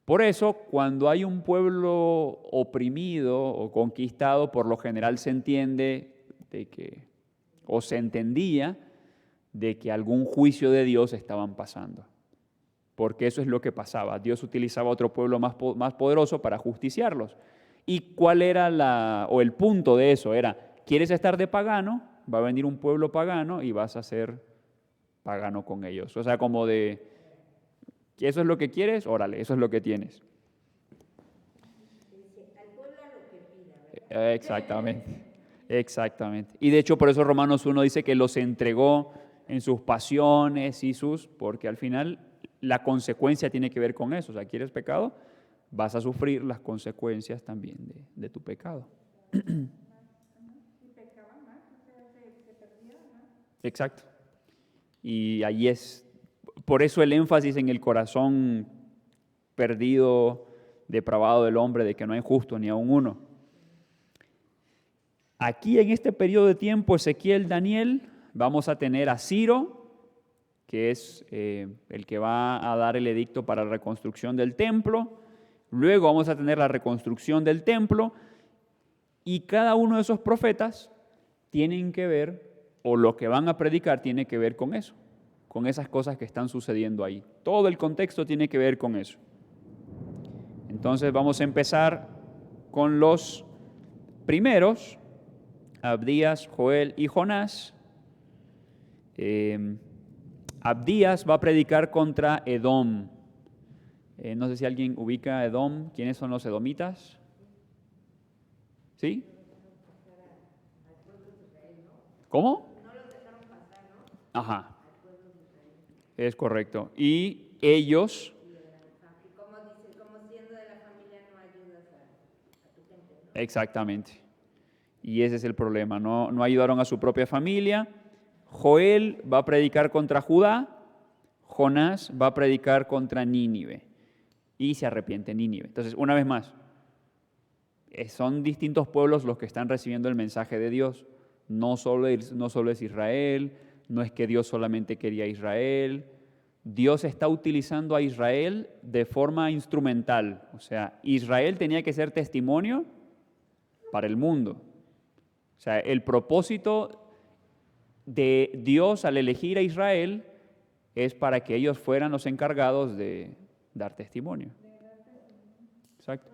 Por eso, cuando hay un pueblo oprimido o conquistado, por lo general se entiende o se entendía de que algún juicio de Dios estaban pasando. Porque eso es lo que pasaba. Dios utilizaba otro pueblo más poderoso para justiciarlos. ¿Y cuál era el punto de eso? Era, ¿quieres estar de pagano? Va a venir un pueblo pagano y vas a ser pagano con ellos. O sea, como de, ¿eso es lo que quieres? Órale, eso es lo que tienes. Al pueblo a lo que pida, ¿verdad? Exactamente. Y de hecho, por eso Romanos 1 dice que los entregó en sus pasiones porque al final la consecuencia tiene que ver con eso. O sea, ¿quieres pecado? Vas a sufrir las consecuencias también de tu pecado. Y pecaban más, o sea, se perdían más. Exacto. Y ahí por eso el énfasis en el corazón perdido, depravado del hombre, de que no hay justo ni aun uno. Aquí en este periodo de tiempo, Ezequiel, Daniel, vamos a tener a Ciro, que es el que va a dar el edicto para la reconstrucción del templo. Luego vamos a tener la reconstrucción del templo y cada uno de esos profetas tienen que ver, o lo que van a predicar tiene que ver con eso, con esas cosas que están sucediendo ahí. Todo el contexto tiene que ver con eso. Entonces vamos a empezar con los primeros, Abdías, Joel y Jonás. Abdías va a predicar contra Edom. No sé si alguien ubica a Edom. ¿Quiénes son los edomitas? ¿Sí? ¿Cómo? No los dejaron pasar, ¿no? Ajá. Es correcto. Y ellos, Y como dice, como siendo de la familia no ayudas a tu gente, ¿no? exactamente. Y ese es el problema. No ayudaron a su propia familia. Joel va a predicar contra Judá. Jonás va a predicar contra Nínive y se arrepiente Nínive. Entonces, una vez más, son distintos pueblos los que están recibiendo el mensaje de Dios. No solo es Israel, no es que Dios solamente quería a Israel. Dios está utilizando a Israel de forma instrumental. O sea, Israel tenía que ser testimonio para el mundo. O sea, el propósito de Dios al elegir a Israel es para que ellos fueran los encargados de dar testimonio. Exacto.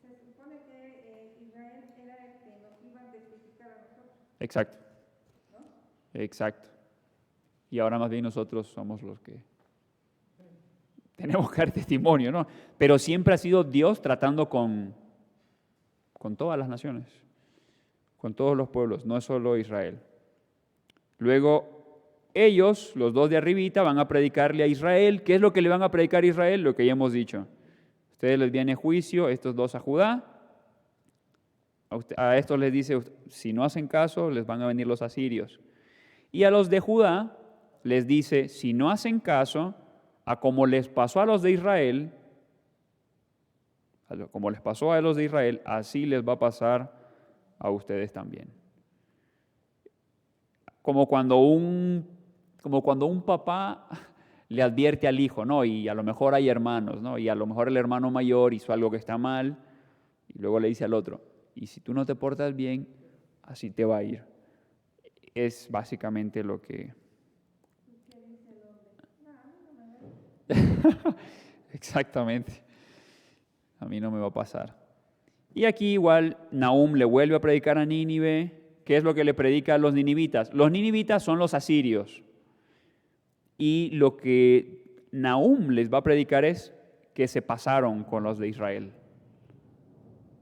Se supone que Israel era el que nos iba a testificar a nosotros, Exacto. ¿no? Exacto. Y ahora más bien nosotros somos los que tenemos que dar testimonio, ¿no? Pero siempre ha sido Dios tratando con todas las naciones, con todos los pueblos, no es solo Israel. Luego, ellos, los dos de arribita, van a predicarle a Israel. ¿Qué es lo que le van a predicar a Israel? Lo que ya hemos dicho. A ustedes les viene juicio, estos dos a Judá. A estos les dice, si no hacen caso, les van a venir los asirios. Y a los de Judá les dice, si no hacen caso, a como les pasó a los de Israel, como les pasó a los de Israel, así les va a pasar a ustedes también. Como cuando un papá le advierte al hijo, ¿no? Y a lo mejor hay hermanos, ¿no? Y a lo mejor el hermano mayor hizo algo que está mal, y luego le dice al otro, y si tú no te portas bien, así te va a ir. Es básicamente lo que... Exactamente. A mí no me va a pasar. Y aquí igual Nahum le vuelve a predicar a Nínive. ¿Qué es lo que le predica a los ninivitas? Los ninivitas son los asirios. Y lo que Nahum les va a predicar es que se pasaron con los de Israel.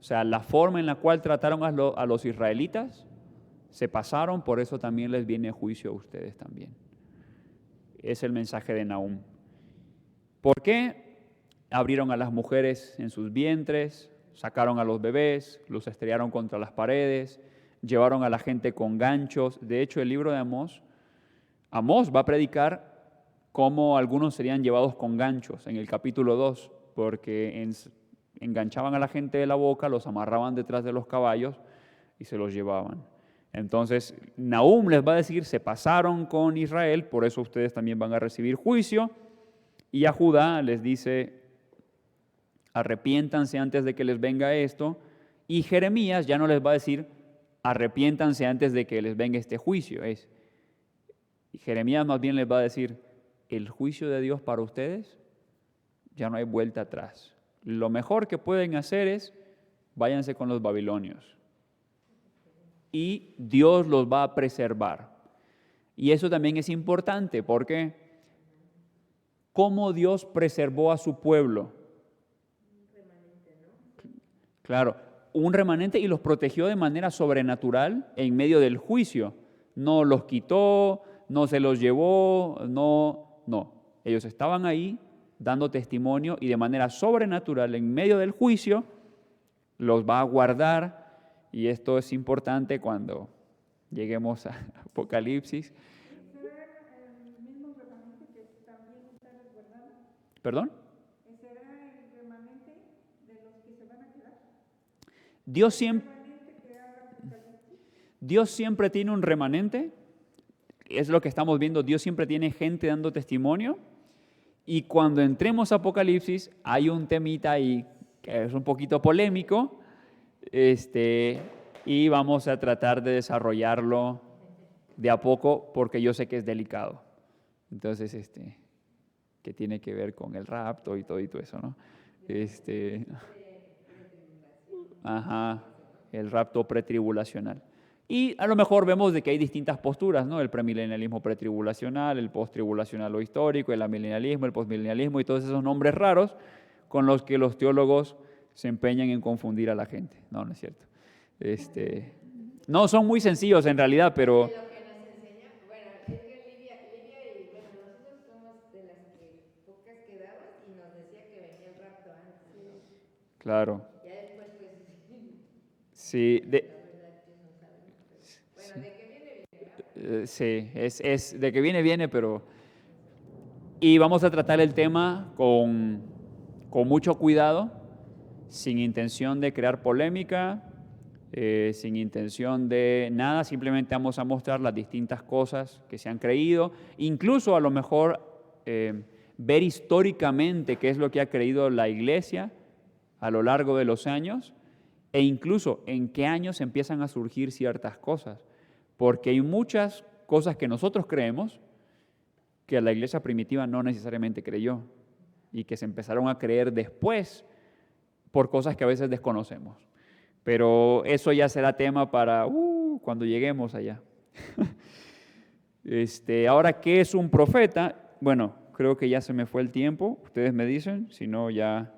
O sea, la forma en la cual trataron a los israelitas, se pasaron, por eso también les viene juicio a ustedes también. Es el mensaje de Nahum. ¿Por qué? Abrieron a las mujeres en sus vientres, sacaron a los bebés, los estrellaron contra las paredes, llevaron a la gente con ganchos. De hecho, el libro de Amós va a predicar cómo algunos serían llevados con ganchos en el capítulo 2, porque enganchaban a la gente de la boca, los amarraban detrás de los caballos y se los llevaban. Entonces, Nahum les va a decir, se pasaron con Israel, por eso ustedes también van a recibir juicio. Y a Judá les dice, arrepiéntanse antes de que les venga esto. Y Jeremías ya no les va a decir, arrepiéntanse antes de que les venga este juicio. Y Jeremías más bien les va a decir, el juicio de Dios para ustedes, ya no hay vuelta atrás. Lo mejor que pueden hacer es, váyanse con los babilonios. Y Dios los va a preservar. Y eso también es importante, porque ¿cómo Dios preservó a su pueblo? Claro, un remanente y los protegió de manera sobrenatural en medio del juicio. No los quitó, no se los llevó, no. Ellos estaban ahí dando testimonio y de manera sobrenatural en medio del juicio los va a guardar. Y esto es importante cuando lleguemos a Apocalipsis. ¿Será el mismo remanente que también ustedes guardaron? ¿Perdón? ¿Será el remanente de los que se van a quedar? Dios ¿El remanente que habla Apocalipsis? Dios siempre tiene un remanente, es lo que estamos viendo, Dios siempre tiene gente dando testimonio, y cuando entremos a Apocalipsis hay un temita ahí que es un poquito polémico, y vamos a tratar de desarrollarlo de a poco porque yo sé que es delicado. Entonces, que tiene que ver con el rapto y todo eso, ¿no? El rapto pretribulacional. Y a lo mejor vemos de que hay distintas posturas, ¿no? El premilenialismo pretribulacional, el posttribulacional o histórico, el amilenialismo, el postmilenialismo y todos esos nombres raros con los que los teólogos se empeñan en confundir a la gente. No es cierto. No, son muy sencillos en realidad, pero... Lo que nos enseña, bueno, es que Livia y bueno, nosotros somos de las que pocas quedaban y nos decía que venía el rapto antes, ¿no? Claro. Ya después, pues, sí, la verdad que no sabemos. Bueno, sí. de que viene, viene, ¿no? Sí, es de que viene, pero... Y vamos a tratar el tema con mucho cuidado, sin intención de crear polémica, sin intención de nada, simplemente vamos a mostrar las distintas cosas que se han creído, incluso a lo mejor ver históricamente qué es lo que ha creído la iglesia a lo largo de los años, e incluso en qué años empiezan a surgir ciertas cosas, porque hay muchas cosas que nosotros creemos que la iglesia primitiva no necesariamente creyó y que se empezaron a creer después por cosas que a veces desconocemos. Pero eso ya será tema para cuando lleguemos allá. Ahora, ¿qué es un profeta? Bueno, creo que ya se me fue el tiempo. Ustedes me dicen, si no ya...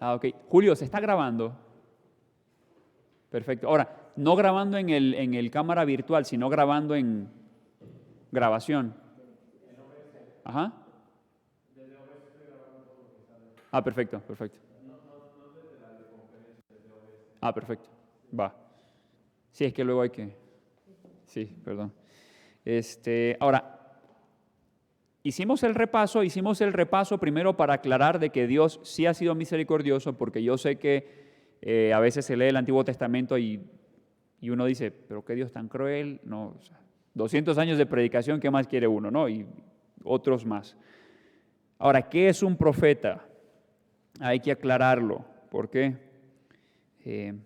Ok. Julio, ¿se está grabando? Perfecto. Ahora, no grabando en el cámara virtual, sino grabando en grabación. Ajá. Perfecto, perfecto. Perfecto. Va. Sí, es que luego hay que... Sí, perdón. Ahora, hicimos el repaso primero para aclarar de que Dios sí ha sido misericordioso, porque yo sé que a veces se lee el Antiguo Testamento y uno dice, pero qué Dios tan cruel, no, o sea, 200 años de predicación, ¿qué más quiere uno? ¿No? Y otros más. Ahora, ¿qué es un profeta? Hay que aclararlo. ¿Por qué?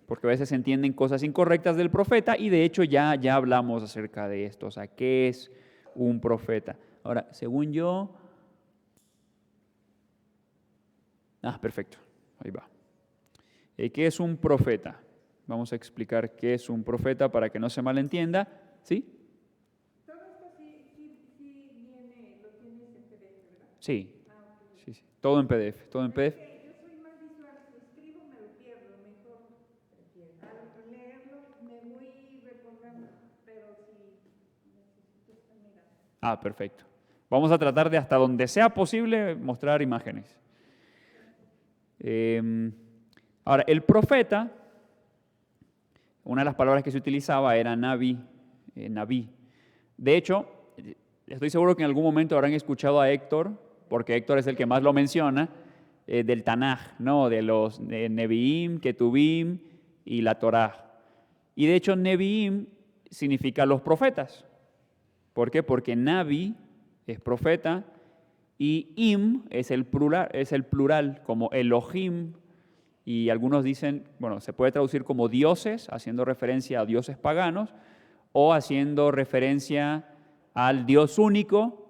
Porque a veces se entienden cosas incorrectas del profeta y de hecho ya hablamos acerca de esto. O sea, ¿qué es un profeta? Ahora, según yo... perfecto. Ahí va. ¿Qué es un profeta? Vamos a explicar qué es un profeta para que no se malentienda. ¿Sí? Todo esto sí viene, lo tienes en PDF, ¿verdad? Sí. Ok. Sí. Todo en PDF. Todo en PDF. Yo soy más visual, si escribo me lo pierdo, mejor al leerlo me voy recordando, pero si necesito estar mirando. Perfecto. Vamos a tratar de, hasta donde sea posible, mostrar imágenes. Ahora, el profeta, una de las palabras que se utilizaba era naví. De hecho, estoy seguro que en algún momento habrán escuchado a Héctor, porque Héctor es el que más lo menciona, del Tanaj, ¿no? De los Neviim, Ketubim y la Torá. Y de hecho, Neviim significa los profetas. ¿Por qué? Porque Navi es profeta y Im es el plural, como Elohim, y algunos dicen, bueno, se puede traducir como dioses, haciendo referencia a dioses paganos, o haciendo referencia al Dios único,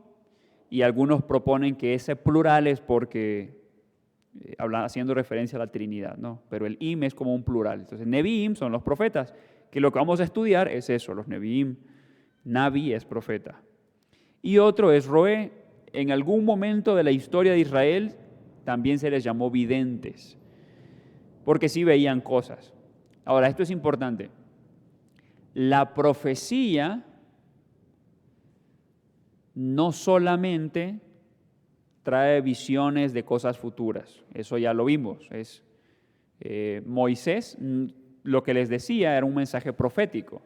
y algunos proponen que ese plural es porque haciendo referencia a la Trinidad, ¿no? Pero el Im es como un plural. Entonces, Neviim son los profetas, que lo que vamos a estudiar es eso, los Neviim. Navi es profeta. Y otro es Roé. En algún momento de la historia de Israel también se les llamó videntes, porque sí veían cosas. Ahora, esto es importante. La profecía no solamente trae visiones de cosas futuras, eso ya lo vimos. Moisés, lo que les decía era un mensaje profético,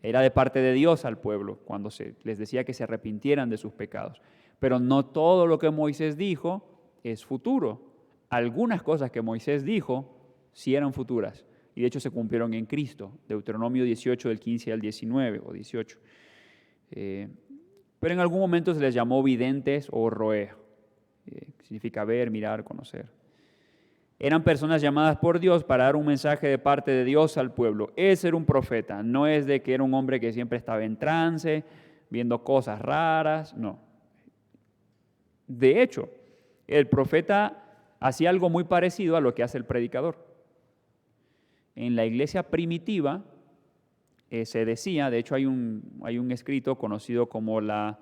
era de parte de Dios al pueblo, cuando les decía que se arrepintieran de sus pecados. Pero no todo lo que Moisés dijo es futuro. Algunas cosas que Moisés dijo sí eran futuras, y de hecho se cumplieron en Cristo. Deuteronomio 18, del 15 al 19, o 18. Pero en algún momento se les llamó videntes o roé. Significa ver, mirar, conocer. Eran personas llamadas por Dios para dar un mensaje de parte de Dios al pueblo. Ese era un profeta. No es de que era un hombre que siempre estaba en trance, viendo cosas raras, no. De hecho, el profeta hacía algo muy parecido a lo que hace el predicador. En la iglesia primitiva se decía, de hecho hay un escrito conocido como la,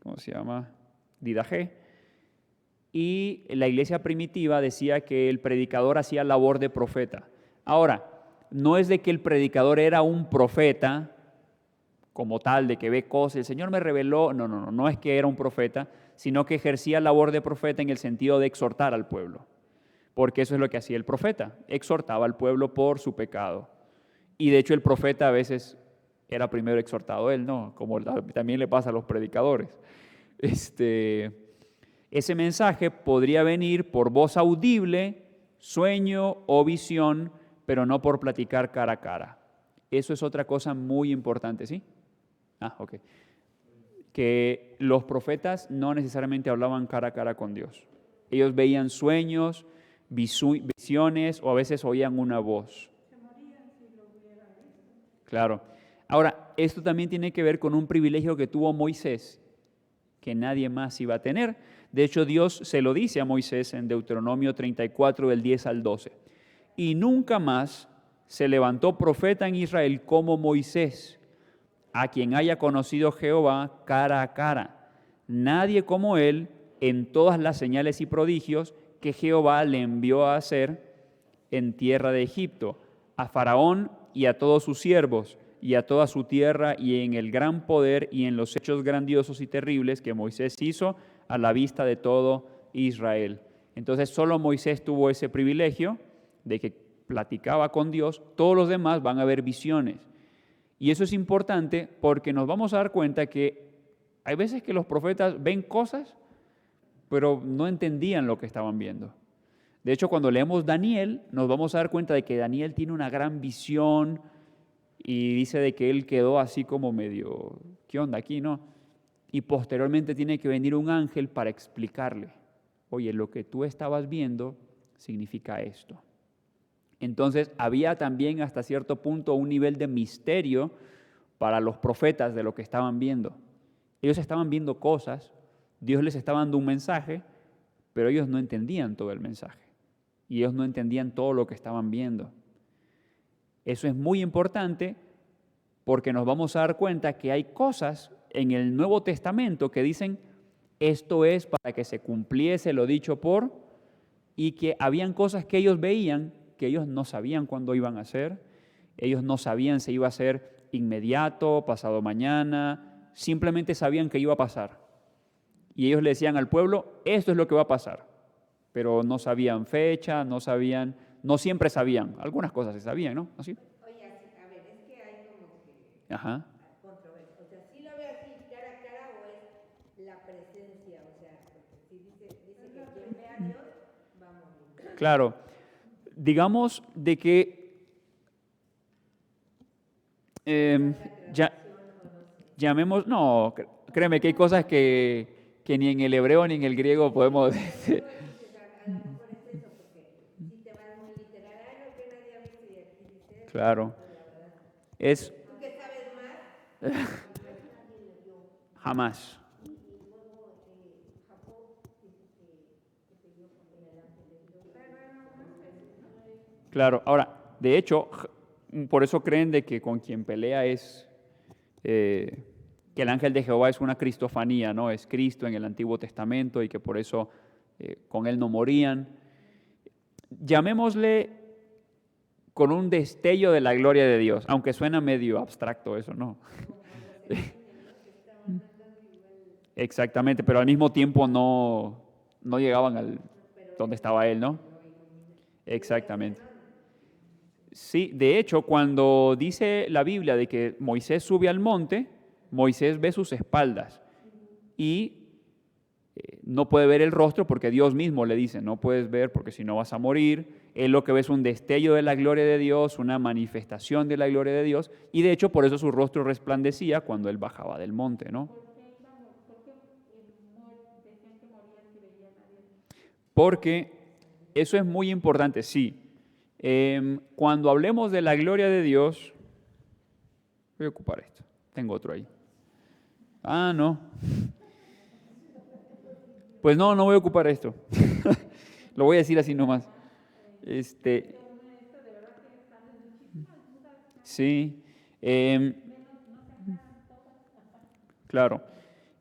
¿cómo se llama? Didaje. Y la iglesia primitiva decía que el predicador hacía labor de profeta. Ahora, no es de que el predicador era un profeta como tal, de que ve cosas, el Señor me reveló, no es que era un profeta, sino que ejercía labor de profeta en el sentido de exhortar al pueblo, porque eso es lo que hacía el profeta, exhortaba al pueblo por su pecado. Y de hecho el profeta a veces era primero exhortado él, ¿no? Como también le pasa a los predicadores. Ese mensaje podría venir por voz audible, sueño o visión, pero no por platicar cara a cara. Eso es otra cosa muy importante, ¿sí? Ok. Que los profetas no necesariamente hablaban cara a cara con Dios. Ellos veían sueños, visiones o a veces oían una voz. Claro. Ahora, esto también tiene que ver con un privilegio que tuvo Moisés, que nadie más iba a tener. De hecho, Dios se lo dice a Moisés en Deuteronomio 34, del 10 al 12. Y nunca más se levantó profeta en Israel como Moisés, a quien haya conocido Jehová cara a cara. Nadie como él en todas las señales y prodigios que Jehová le envió a hacer en tierra de Egipto, a Faraón y a todos sus siervos, y a toda su tierra, y en el gran poder y en los hechos grandiosos y terribles que Moisés hizo a la vista de todo Israel. Entonces solo Moisés tuvo ese privilegio de que platicaba con Dios, todos los demás van a ver visiones. Y eso es importante porque nos vamos a dar cuenta que hay veces que los profetas ven cosas, pero no entendían lo que estaban viendo. De hecho, cuando leemos Daniel, nos vamos a dar cuenta de que Daniel tiene una gran visión y dice de que él quedó así como medio, ¿qué onda aquí, no? Y posteriormente tiene que venir un ángel para explicarle, oye, lo que tú estabas viendo significa esto. Entonces, había también hasta cierto punto un nivel de misterio para los profetas de lo que estaban viendo. Ellos estaban viendo cosas, Dios les estaba dando un mensaje, pero ellos no entendían todo el mensaje. Y ellos no entendían todo lo que estaban viendo. Eso es muy importante porque nos vamos a dar cuenta que hay cosas en el Nuevo Testamento que dicen esto es para que se cumpliese lo dicho por, y que habían cosas que ellos veían que ellos no sabían cuándo iban a hacer, ellos no sabían si iba a ser inmediato, pasado mañana, simplemente sabían que iba a pasar. Y ellos le decían al pueblo, esto es lo que va a pasar, pero no sabían fecha, no siempre sabían, algunas cosas se sabían, ¿no? ¿Así? Oye, a ver, es que hay como que Ajá. controversia. O sea, ¿sí lo ve así cara a cara o es la presencia? O sea, porque si dice que quien ve a Dios va a morir. Claro, digamos de que llamemos, no, créeme que hay cosas que ni en el hebreo ni en el griego podemos decir. Claro. Es ¿Tú qué sabes más? jamás. Claro, ahora, de hecho, por eso creen de que con quien pelea es que el ángel de Jehová es una cristofanía, ¿no? Es Cristo en el Antiguo Testamento y que por eso con él no morían. Llamémosle con un destello de la gloria de Dios, aunque suena medio abstracto eso, ¿no? Exactamente, pero al mismo tiempo no llegaban al donde estaba él, ¿no? Exactamente. Sí, de hecho, cuando dice la Biblia de que Moisés sube al monte, Moisés ve sus espaldas y no puede ver el rostro porque Dios mismo le dice, no puedes ver porque si no vas a morir. Él lo que ve es un destello de la gloria de Dios, una manifestación de la gloria de Dios, y de hecho por eso su rostro resplandecía cuando él bajaba del monte, ¿no? Porque eso es muy importante, sí. Cuando hablemos de la gloria de Dios, voy a ocupar esto, tengo otro ahí. Ah, no. Pues no voy a ocupar esto. Lo voy a decir así nomás. Sí. Claro.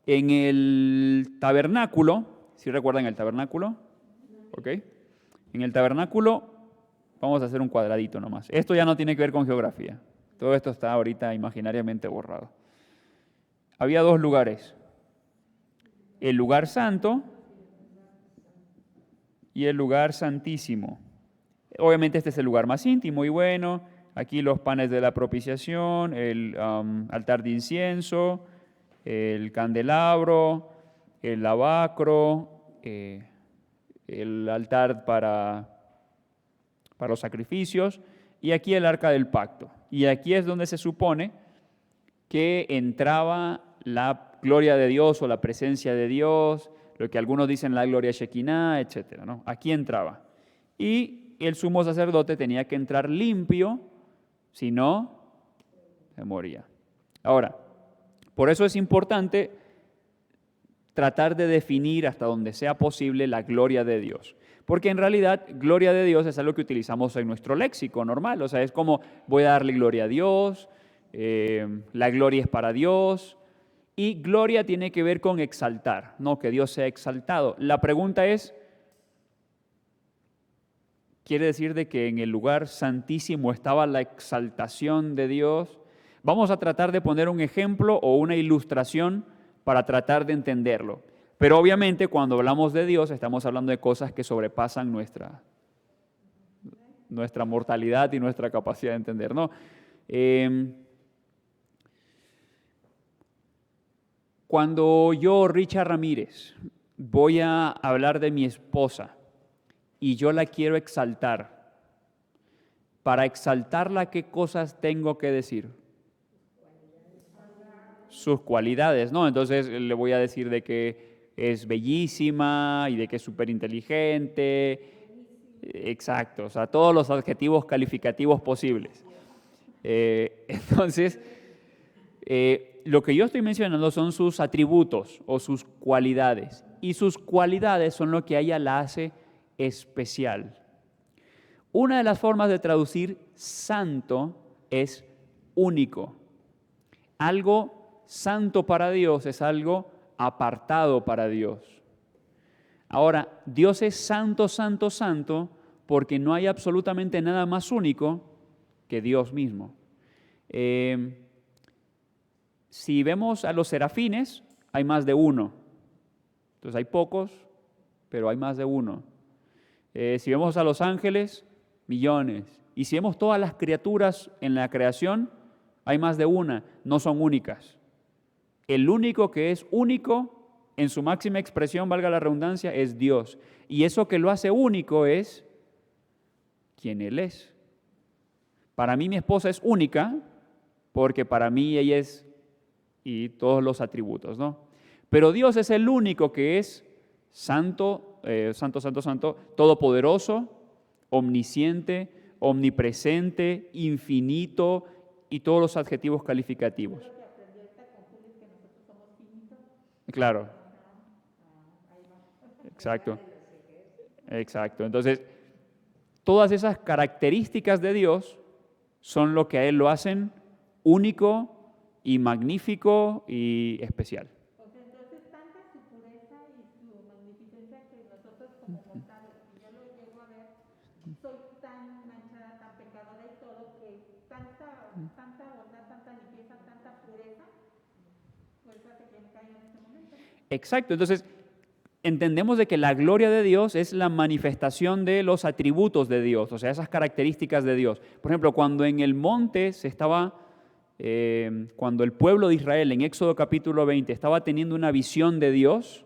En el tabernáculo, ¿sí recuerdan el tabernáculo? ¿Ok? En el tabernáculo vamos a hacer un cuadradito nomás. Esto ya no tiene que ver con geografía. Todo esto está ahorita imaginariamente borrado. Había dos lugares. El lugar santo y el lugar santísimo. Obviamente este es el lugar más íntimo y bueno, aquí los panes de la propiciación, el altar de incienso, el candelabro, el lavacro, el altar para los sacrificios, y aquí el arca del pacto. Y aquí es donde se supone que entraba la gloria de Dios o la presencia de Dios, lo que algunos dicen la gloria Shekinah, etc., ¿no? Aquí entraba. Y el sumo sacerdote tenía que entrar limpio, si no, se moría. Ahora, por eso es importante tratar de definir hasta donde sea posible la gloria de Dios. Porque en realidad, gloria de Dios es algo que utilizamos en nuestro léxico normal. O sea, es como voy a darle gloria a Dios, la gloria es para Dios. Y gloria tiene que ver con exaltar, no que Dios sea exaltado. La pregunta es, ¿quiere decir de que en el lugar santísimo estaba la exaltación de Dios? Vamos a tratar de poner un ejemplo o una ilustración para tratar de entenderlo. Pero obviamente cuando hablamos de Dios estamos hablando de cosas que sobrepasan nuestra mortalidad y nuestra capacidad de entender, ¿no? Cuando yo, Richard Ramírez, voy a hablar de mi esposa y yo la quiero exaltar, para exaltarla, ¿qué cosas tengo que decir? Sus cualidades, ¿no? Entonces le voy a decir de que es bellísima y de que es súper inteligente. Exacto, o sea, todos los adjetivos calificativos posibles. Entonces, lo que yo estoy mencionando son sus atributos o sus cualidades. Y sus cualidades son lo que a ella la hace especial. Una de las formas de traducir santo es único. Algo santo para Dios es algo apartado para Dios. Ahora, Dios es santo, santo, santo, porque no hay absolutamente nada más único que Dios mismo. Si vemos a los serafines, hay más de uno. Entonces hay pocos, pero hay más de uno. Si vemos a los ángeles, millones. Y si vemos todas las criaturas en la creación, hay más de una, no son únicas. El único que es único, en su máxima expresión, valga la redundancia, es Dios. Y eso que lo hace único es quien Él es. Para mí mi esposa es única, porque para mí ella es y todos los atributos, ¿no? Pero Dios es el único que es santo, santo, santo, santo, todopoderoso, omnisciente, omnipresente, infinito y todos los adjetivos calificativos. Claro. Exacto. Exacto. Entonces, todas esas características de Dios son lo que a Él lo hacen único y magnífico y especial. Pues entonces tanta su pureza y su magnificencia que nosotros como mortales, si yo lo llego a ver, soy tan manchada, tan pecadora y todo, que tanta bondad, tanta limpieza, tanta pureza, pues hace que me caiga en este momento. Exacto, entonces entendemos de que la gloria de Dios es la manifestación de los atributos de Dios, o sea, esas características de Dios. Por ejemplo, cuando en el monte cuando el pueblo de Israel en Éxodo capítulo 20 estaba teniendo una visión de Dios,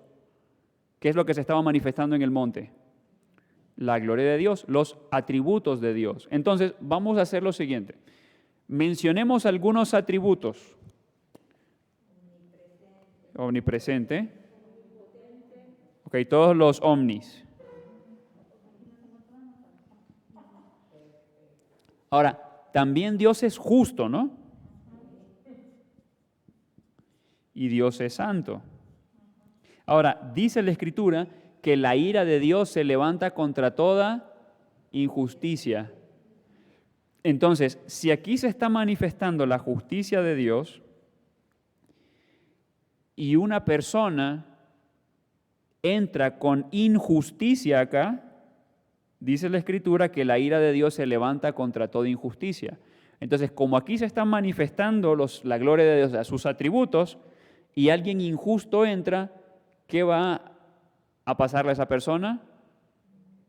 ¿qué es lo que se estaba manifestando en el monte? La gloria de Dios, los atributos de Dios. Entonces, vamos a hacer lo siguiente. Mencionemos algunos atributos. Omnipresente. Ok, todos los omnis. Ahora, también Dios es justo, ¿no? Y Dios es santo. Ahora, dice la Escritura que la ira de Dios se levanta contra toda injusticia. Entonces, si aquí se está manifestando la justicia de Dios y una persona entra con injusticia acá, dice la Escritura que la ira de Dios se levanta contra toda injusticia. Entonces, como aquí se están manifestando la gloria de Dios, sus atributos, y alguien injusto entra, ¿qué va a pasarle a esa persona?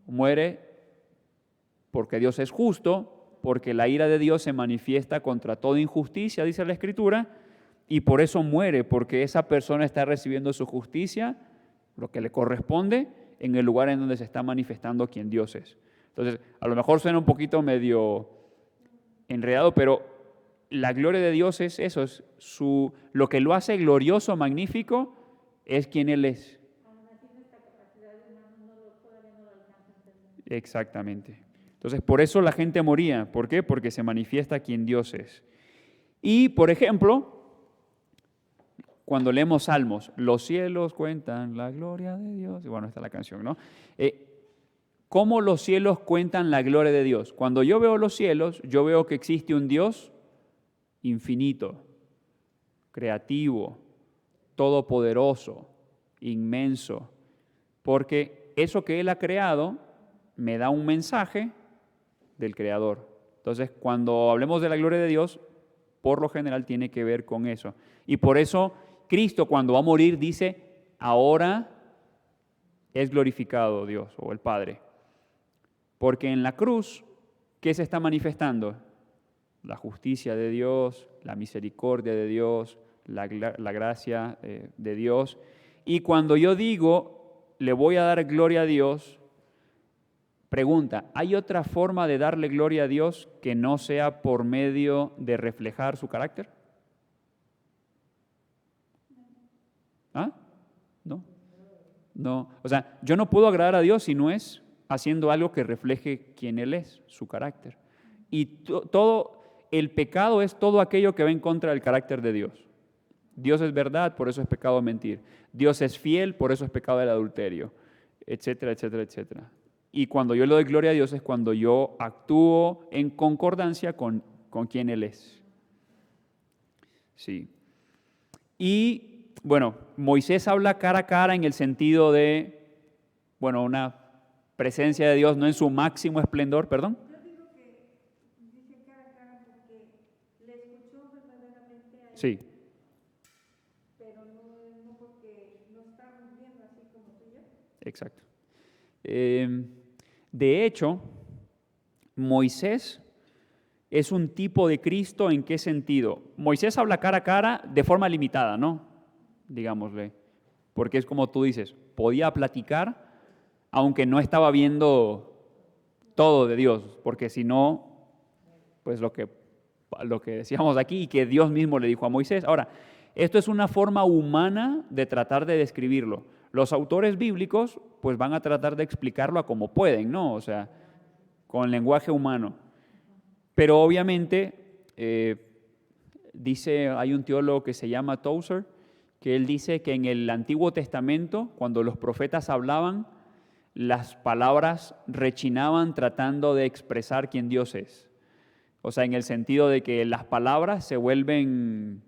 Muere porque Dios es justo porque la ira de Dios se manifiesta contra toda injusticia, dice la Escritura, y por eso muere, porque esa persona está recibiendo su justicia, lo que le corresponde, en el lugar en donde se está manifestando quien Dios es. Entonces, a lo mejor suena un poquito medio enredado, pero la gloria de Dios es eso, es lo que lo hace glorioso, magnífico, es quien Él es. Exactamente. Entonces, por eso la gente moría. ¿Por qué? Porque se manifiesta quien Dios es. Y, por ejemplo, cuando leemos Salmos, los cielos cuentan la gloria de Dios. Y bueno, está la canción, ¿no? ¿Cómo los cielos cuentan la gloria de Dios? Cuando yo veo los cielos, yo veo que existe un Dios infinito, creativo, todopoderoso, inmenso, porque eso que Él ha creado me da un mensaje del Creador. Entonces, cuando hablemos de la gloria de Dios, por lo general tiene que ver con eso. Y por eso Cristo, cuando va a morir, dice, ahora es glorificado Dios o el Padre. Porque en la cruz, ¿qué se está manifestando? La justicia de Dios, la misericordia de Dios, la gracia de Dios. Y cuando yo digo, le voy a dar gloria a Dios, pregunta, ¿hay otra forma de darle gloria a Dios que no sea por medio de reflejar su carácter? ¿Ah? No. No. O sea, yo no puedo agradar a Dios si no es haciendo algo que refleje quién Él es, su carácter. Y todo el pecado es todo aquello que va en contra del carácter de Dios. Dios es verdad, por eso es pecado mentir. Dios es fiel, por eso es pecado el adulterio, etcétera, etcétera, etcétera. Y cuando yo le doy gloria a Dios es cuando yo actúo en concordancia con quien Él es. Sí. Y, bueno, Moisés habla cara a cara en el sentido de, bueno, una presencia de Dios no en su máximo esplendor, perdón. Yo digo que dice cara a cara porque le escuchó verdaderamente a él, Sí. pero no porque lo estamos viendo así como tú y yo. Exacto. De hecho, Moisés es un tipo de Cristo. ¿En qué sentido? Moisés habla cara a cara de forma limitada, ¿no? Digámosle, porque es como tú dices, podía platicar aunque no estaba viendo todo de Dios, porque si no, pues lo que decíamos aquí y que Dios mismo le dijo a Moisés. Ahora, esto es una forma humana de tratar de describirlo. Los autores bíblicos pues van a tratar de explicarlo a como pueden, ¿no? O sea, con lenguaje humano. Pero obviamente, hay un teólogo que se llama Tozer, que él dice que en el Antiguo Testamento, cuando los profetas hablaban, las palabras rechinaban tratando de expresar quién Dios es. O sea, en el sentido de que las palabras se vuelven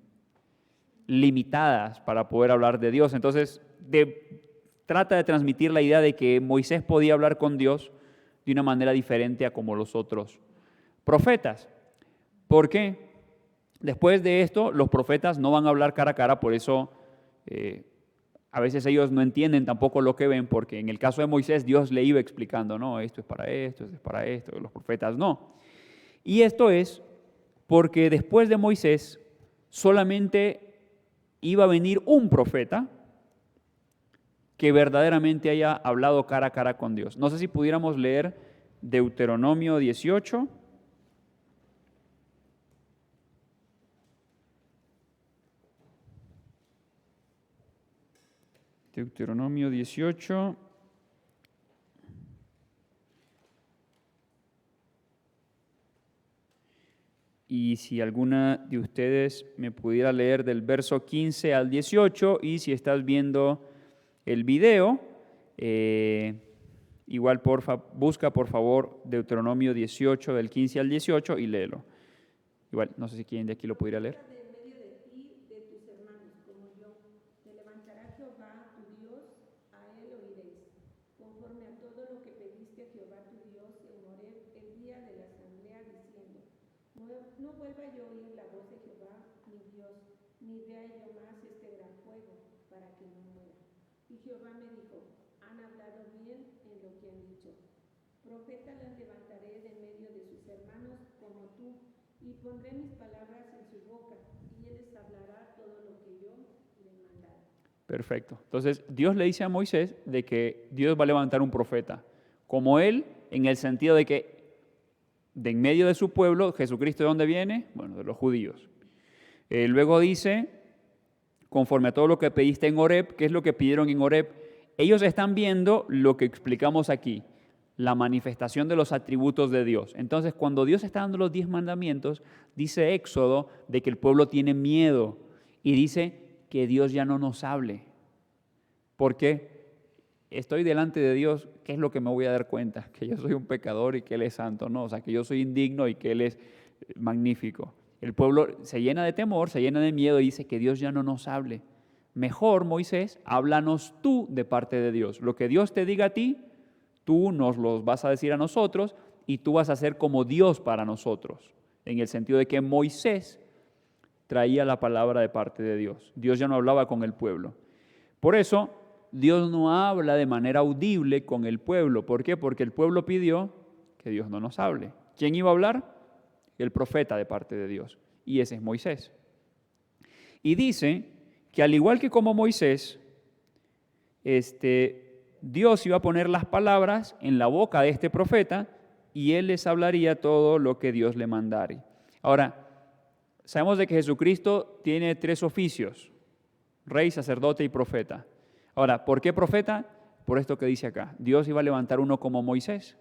limitadas para poder hablar de Dios. Entonces, trata de transmitir la idea de que Moisés podía hablar con Dios de una manera diferente a como los otros profetas. ¿Por qué? Después de esto, los profetas no van a hablar cara a cara, por eso a veces ellos no entienden tampoco lo que ven, porque en el caso de Moisés Dios le iba explicando, no, esto es para esto, esto es para esto, los profetas no. Y esto es porque después de Moisés solamente iba a venir un profeta que verdaderamente haya hablado cara a cara con Dios. No sé si pudiéramos leer Deuteronomio 18. Deuteronomio 18. Y si alguna de ustedes me pudiera leer del verso 15 al 18, y si estás viendo el video, igual busca por favor Deuteronomio 18 del 15 al 18 y léelo. Igual, no sé si quién de aquí lo pudiera leer. De en medio de ti, de tus hermanos, como yo, te levantará Jehová tu Dios, a él oiréis, conforme a todo lo que pediste a Jehová tu Dios en Horeb el día de la asamblea, diciendo, no vuelva yo a oír la voz de Jehová mi Dios, ni vea yo más este gran fuego, para que no muera. Y Jehová me dijo, han hablado bien en lo que han dicho. Profeta las levantaré de en medio de sus hermanos, como y pondré mis palabras en su boca, y él les hablará todo lo que yo le mandare. Perfecto. Entonces, Dios le dice a Moisés de que Dios va a levantar un profeta, como él, en el sentido de que de en medio de su pueblo, Jesucristo, ¿de dónde viene? Bueno, de los judíos. Luego dice, conforme a todo lo que pediste en Horeb, ¿qué es lo que pidieron en Horeb? Ellos están viendo lo que explicamos aquí, la manifestación de los atributos de Dios. Entonces, cuando Dios está dando los 10 mandamientos, dice Éxodo de que el pueblo tiene miedo y dice que Dios ya no nos hable. ¿Por qué? Estoy delante de Dios, ¿qué es lo que me voy a dar cuenta? Que yo soy un pecador y que Él es santo, no, o sea, que yo soy indigno y que Él es magnífico. El pueblo se llena de temor, se llena de miedo y dice que Dios ya no nos hable. Mejor, Moisés, háblanos tú de parte de Dios. Lo que Dios te diga a ti, tú nos lo vas a decir a nosotros y tú vas a ser como Dios para nosotros. En el sentido de que Moisés traía la palabra de parte de Dios. Dios ya no hablaba con el pueblo. Por eso, Dios no habla de manera audible con el pueblo. ¿Por qué? Porque el pueblo pidió que Dios no nos hable. ¿Quién iba a hablar? El profeta de parte de Dios. Y ese es Moisés. Y dice que al igual que como Moisés, Dios iba a poner las palabras en la boca de este profeta y él les hablaría todo lo que Dios le mandare. Ahora, sabemos de que Jesucristo tiene 3 oficios: rey, sacerdote y profeta. Ahora, ¿por qué profeta? Por esto que dice acá. Dios iba a levantar uno como Moisés.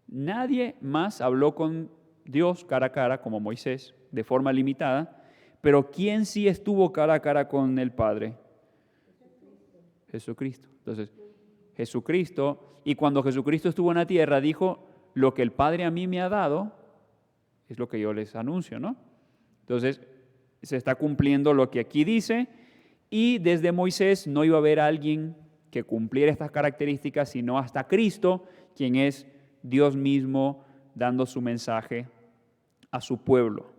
Nadie más habló con Dios cara a cara como Moisés, de forma limitada, pero ¿quién sí estuvo cara a cara con el Padre? Jesucristo. Entonces, Jesucristo, y cuando Jesucristo estuvo en la tierra, dijo, lo que el Padre a mí me ha dado, es lo que yo les anuncio, ¿no? Entonces, se está cumpliendo lo que aquí dice, y desde Moisés no iba a haber alguien que cumpliera estas características, sino hasta Cristo, quien es Dios mismo dando su mensaje a su pueblo,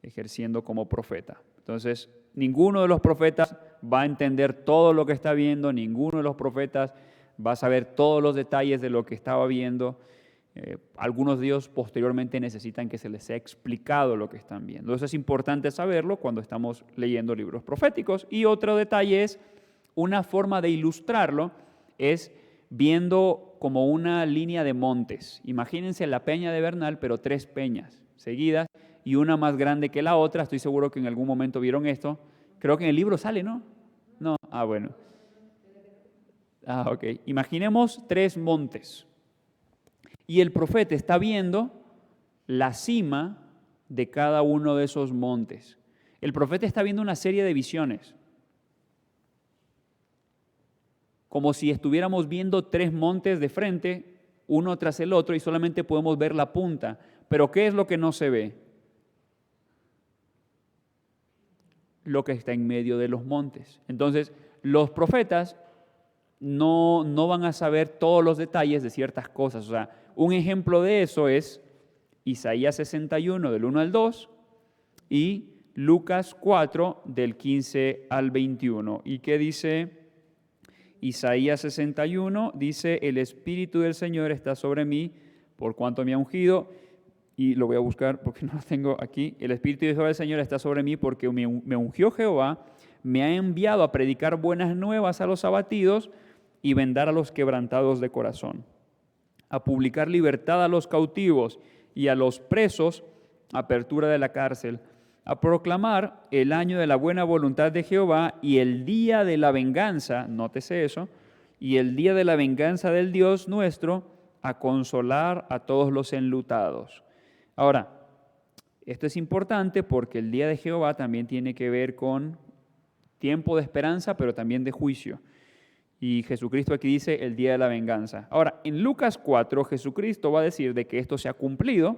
ejerciendo como profeta. Entonces, ninguno de los profetas va a entender todo lo que está viendo, ninguno de los profetas va a saber todos los detalles de lo que estaba viendo. Algunos de ellos posteriormente necesitan que se les sea explicado lo que están viendo. Eso es importante saberlo cuando estamos leyendo libros proféticos. Y otro detalle es, una forma de ilustrarlo es viendo como una línea de montes. Imagínense la peña de Bernal, pero 3 peñas seguidas y una más grande que la otra. Estoy seguro que en algún momento vieron esto. Creo que en el libro sale, ¿no? No, bueno. Ok. Imaginemos 3 montes. Y el profeta está viendo la cima de cada uno de esos montes. El profeta está viendo una serie de visiones. Como si estuviéramos viendo 3 montes de frente, uno tras el otro, y solamente podemos ver la punta. Pero ¿qué es lo que no se ve? Lo que está en medio de los montes. Entonces, los profetas no van a saber todos los detalles de ciertas cosas. O sea, un ejemplo de eso es Isaías 61, del 1 al 2, y Lucas 4, del 15 al 21. ¿Y qué dice Isaías 61? Dice, el Espíritu del Señor está sobre mí, por cuanto me ha ungido, y lo voy a buscar porque no lo tengo aquí. El Espíritu del Señor está sobre mí porque me ungió Jehová, me ha enviado a predicar buenas nuevas a los abatidos y vendar a los quebrantados de corazón, a publicar libertad a los cautivos y a los presos, apertura de la cárcel, a proclamar el año de la buena voluntad de Jehová y el día de la venganza, nótese eso, y el día de la venganza del Dios nuestro, a consolar a todos los enlutados. Ahora, esto es importante porque el día de Jehová también tiene que ver con tiempo de esperanza, pero también de juicio. Y Jesucristo aquí dice el día de la venganza. Ahora, en Lucas 4, Jesucristo va a decir de que esto se ha cumplido.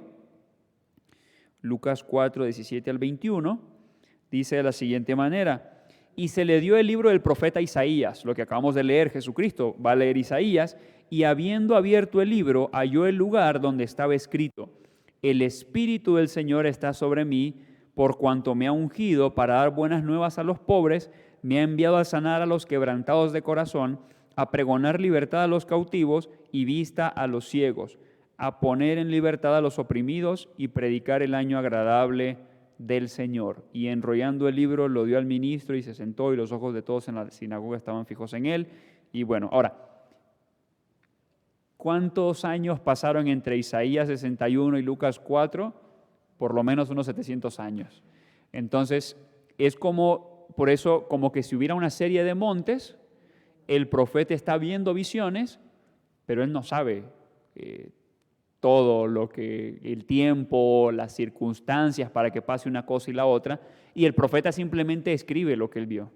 Lucas 4, 17 al 21, dice de la siguiente manera, y se le dio el libro del profeta Isaías, lo que acabamos de leer. Jesucristo va a leer Isaías, y habiendo abierto el libro, halló el lugar donde estaba escrito, el Espíritu del Señor está sobre mí, por cuanto me ha ungido para dar buenas nuevas a los pobres, me ha enviado a sanar a los quebrantados de corazón, a pregonar libertad a los cautivos y vista a los ciegos, a poner en libertad a los oprimidos y predicar el año agradable del Señor. Y enrollando el libro lo dio al ministro y se sentó y los ojos de todos en la sinagoga estaban fijos en él. Y bueno, ahora, ¿cuántos años pasaron entre Isaías 61 y Lucas 4? Por lo menos unos 700 años. Entonces, es como, por eso, como que si hubiera una serie de montes, el profeta está viendo visiones, pero él no sabe todo lo que, el tiempo, las circunstancias para que pase una cosa y la otra, y el profeta simplemente escribe lo que él vio,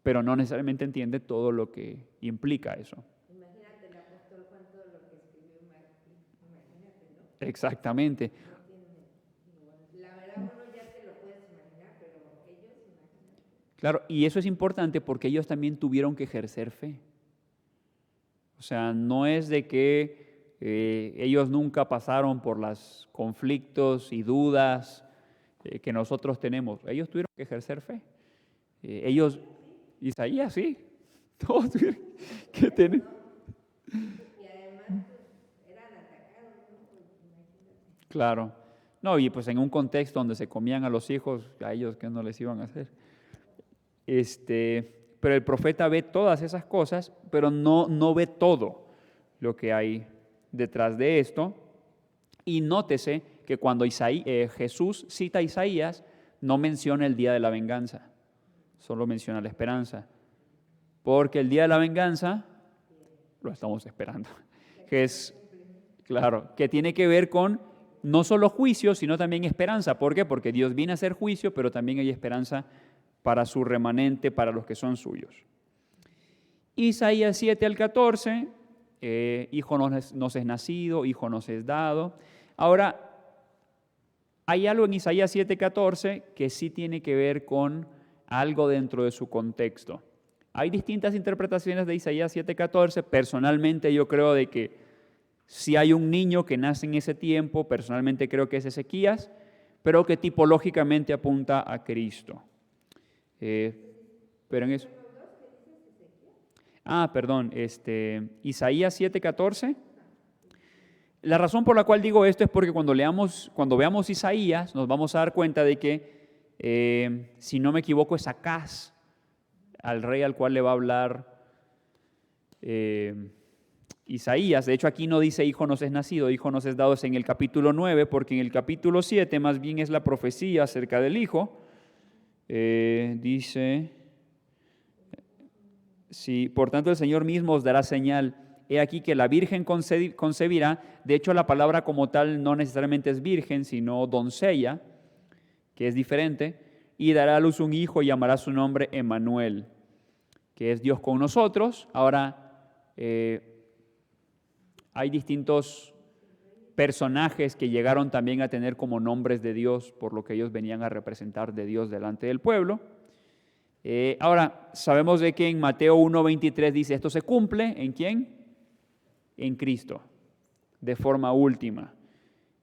pero no necesariamente entiende todo lo que implica eso. Imagínate el apóstol Juan todo lo que escribió, imagínate, ¿no? Exactamente. La verdad uno ya te lo puedes imaginar, pero ellos imagínate. Claro, y eso es importante porque ellos también tuvieron que ejercer fe. O sea, no es de que ellos nunca pasaron por los conflictos y dudas que nosotros tenemos. Ellos tuvieron que ejercer fe. Ellos, Isaías sí, todos tuvieron que tener. Y además eran atacados, ¿no? Pues, imagínate. Claro. No, y pues en un contexto donde se comían a los hijos, a ellos qué no les iban a hacer. Pero el profeta ve todas esas cosas, pero no ve todo lo que hay detrás de esto. Y nótese que cuando Jesús cita a Isaías, no menciona el día de la venganza, solo menciona la esperanza. Porque el día de la venganza lo estamos esperando. Que es, claro, que tiene que ver con no solo juicio, sino también esperanza. ¿Por qué? Porque Dios viene a hacer juicio, pero también hay esperanza para su remanente, para los que son suyos. Isaías 7 al 14, hijo nos es nacido, hijo nos es dado. Ahora, hay algo en Isaías 7, 14 que sí tiene que ver con algo dentro de su contexto. Hay distintas interpretaciones de Isaías 7, 14. Personalmente yo creo de que si hay un niño que nace en ese tiempo, personalmente creo que es Ezequías, pero que tipológicamente apunta a Cristo. Pero en eso. Perdón, Isaías 7:14. La razón por la cual digo esto es porque cuando veamos Isaías, nos vamos a dar cuenta de que, si no me equivoco, es Acaz, al rey al cual le va a hablar Isaías. De hecho, aquí no dice hijo nos es nacido, hijo nos es dado, es en el capítulo 9, porque en el capítulo 7 más bien es la profecía acerca del hijo. Dice, sí, por tanto el Señor mismo os dará señal. He aquí que la virgen concebirá. De hecho, la palabra como tal no necesariamente es virgen, sino doncella, que es diferente, y dará a luz un hijo y llamará su nombre Emmanuel, que es Dios con nosotros. Ahora, hay distintos personajes que llegaron también a tener como nombres de Dios, por lo que ellos venían a representar de Dios delante del pueblo. Ahora, sabemos de que en Mateo 1:23 dice, esto se cumple, ¿en quién? En Cristo, de forma última.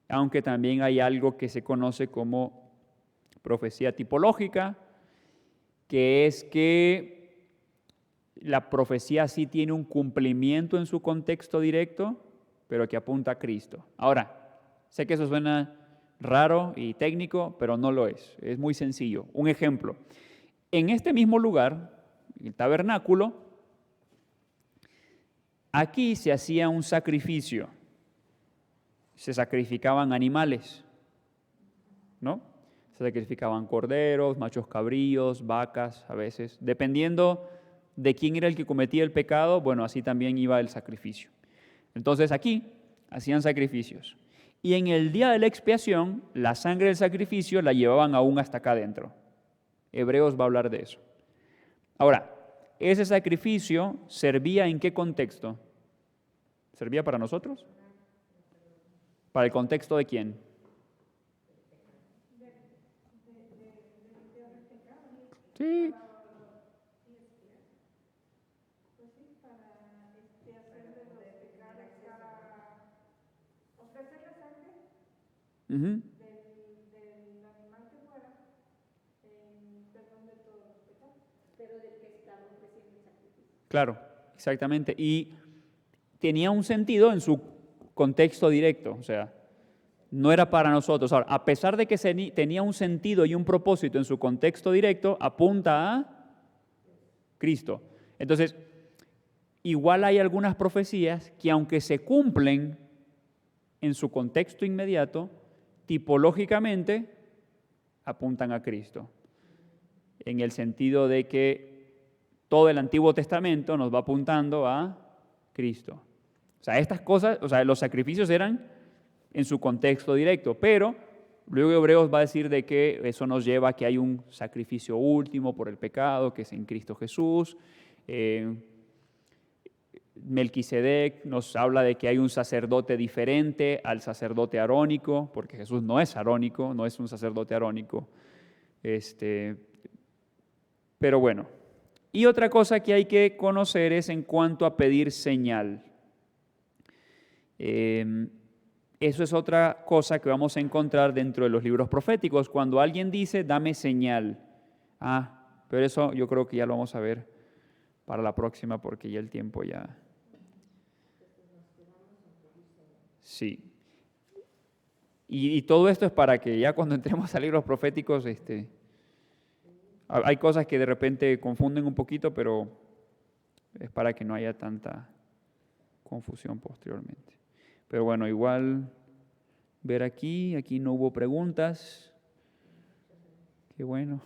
Aunque también hay algo que se conoce como profecía tipológica, que es que la profecía sí tiene un cumplimiento en su contexto directo, pero que apunta a Cristo. Ahora, sé que eso suena raro y técnico, pero no lo es. Es muy sencillo. Un ejemplo. En este mismo lugar, el tabernáculo, aquí se hacía un sacrificio. Se sacrificaban animales, ¿no? Se sacrificaban corderos, machos cabríos, vacas a veces. Dependiendo de quién era el que cometía el pecado, bueno, así también iba el sacrificio. Entonces aquí hacían sacrificios. Y en el día de la expiación, la sangre del sacrificio la llevaban aún hasta acá adentro. Hebreos va a hablar de eso. Ahora, ¿ese sacrificio servía en qué contexto? ¿Servía para nosotros? ¿Para el contexto de quién? Sí. Uh-huh. Del animal que fuera, perdón de todos los pecados, pero del que estaba ofreciendo el sacrificio. Claro, exactamente. Y tenía un sentido en su contexto directo, o sea, no era para nosotros. Ahora, a pesar de que tenía un sentido y un propósito en su contexto directo, apunta a Cristo. Entonces, igual hay algunas profecías que aunque se cumplen en su contexto inmediato, tipológicamente apuntan a Cristo. En el sentido de que todo el Antiguo Testamento nos va apuntando a Cristo. O sea, estas cosas, o sea, los sacrificios eran en su contexto directo, pero luego Hebreos va a decir de que eso nos lleva a que hay un sacrificio último por el pecado, que es en Cristo Jesús. Melquisedec nos habla de que hay un sacerdote diferente al sacerdote arónico, porque Jesús no es arónico, no es un sacerdote arónico. Pero bueno, y otra cosa que hay que conocer es en cuanto a pedir señal. Eso es otra cosa que vamos a encontrar dentro de los libros proféticos, cuando alguien dice, dame señal. Pero eso yo creo que ya lo vamos a ver para la próxima, porque ya el tiempo ya... Sí. Y todo esto es para que ya cuando entremos a libros proféticos, hay cosas que de repente confunden un poquito, pero es para que no haya tanta confusión posteriormente. Pero bueno, igual ver aquí no hubo preguntas. Qué bueno,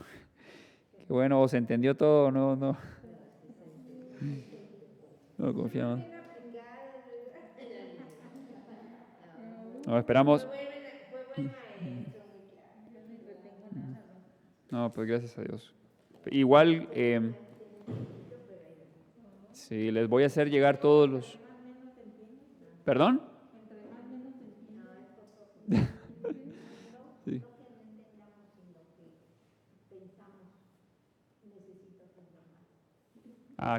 ¿se entendió todo? No confiamos. No, esperamos. No, pues gracias a Dios. Igual, sí, les voy a hacer llegar todos los... ¿Perdón? Sí.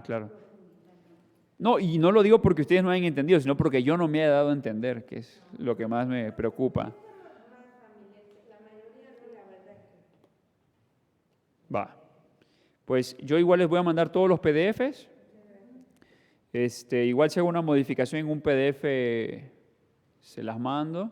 Claro. No, y no lo digo porque ustedes no hayan entendido, sino porque yo no me he dado a entender, que es lo que más me preocupa. Va. Pues yo igual les voy a mandar todos los PDFs. Igual si hago una modificación en un PDF, se las mando.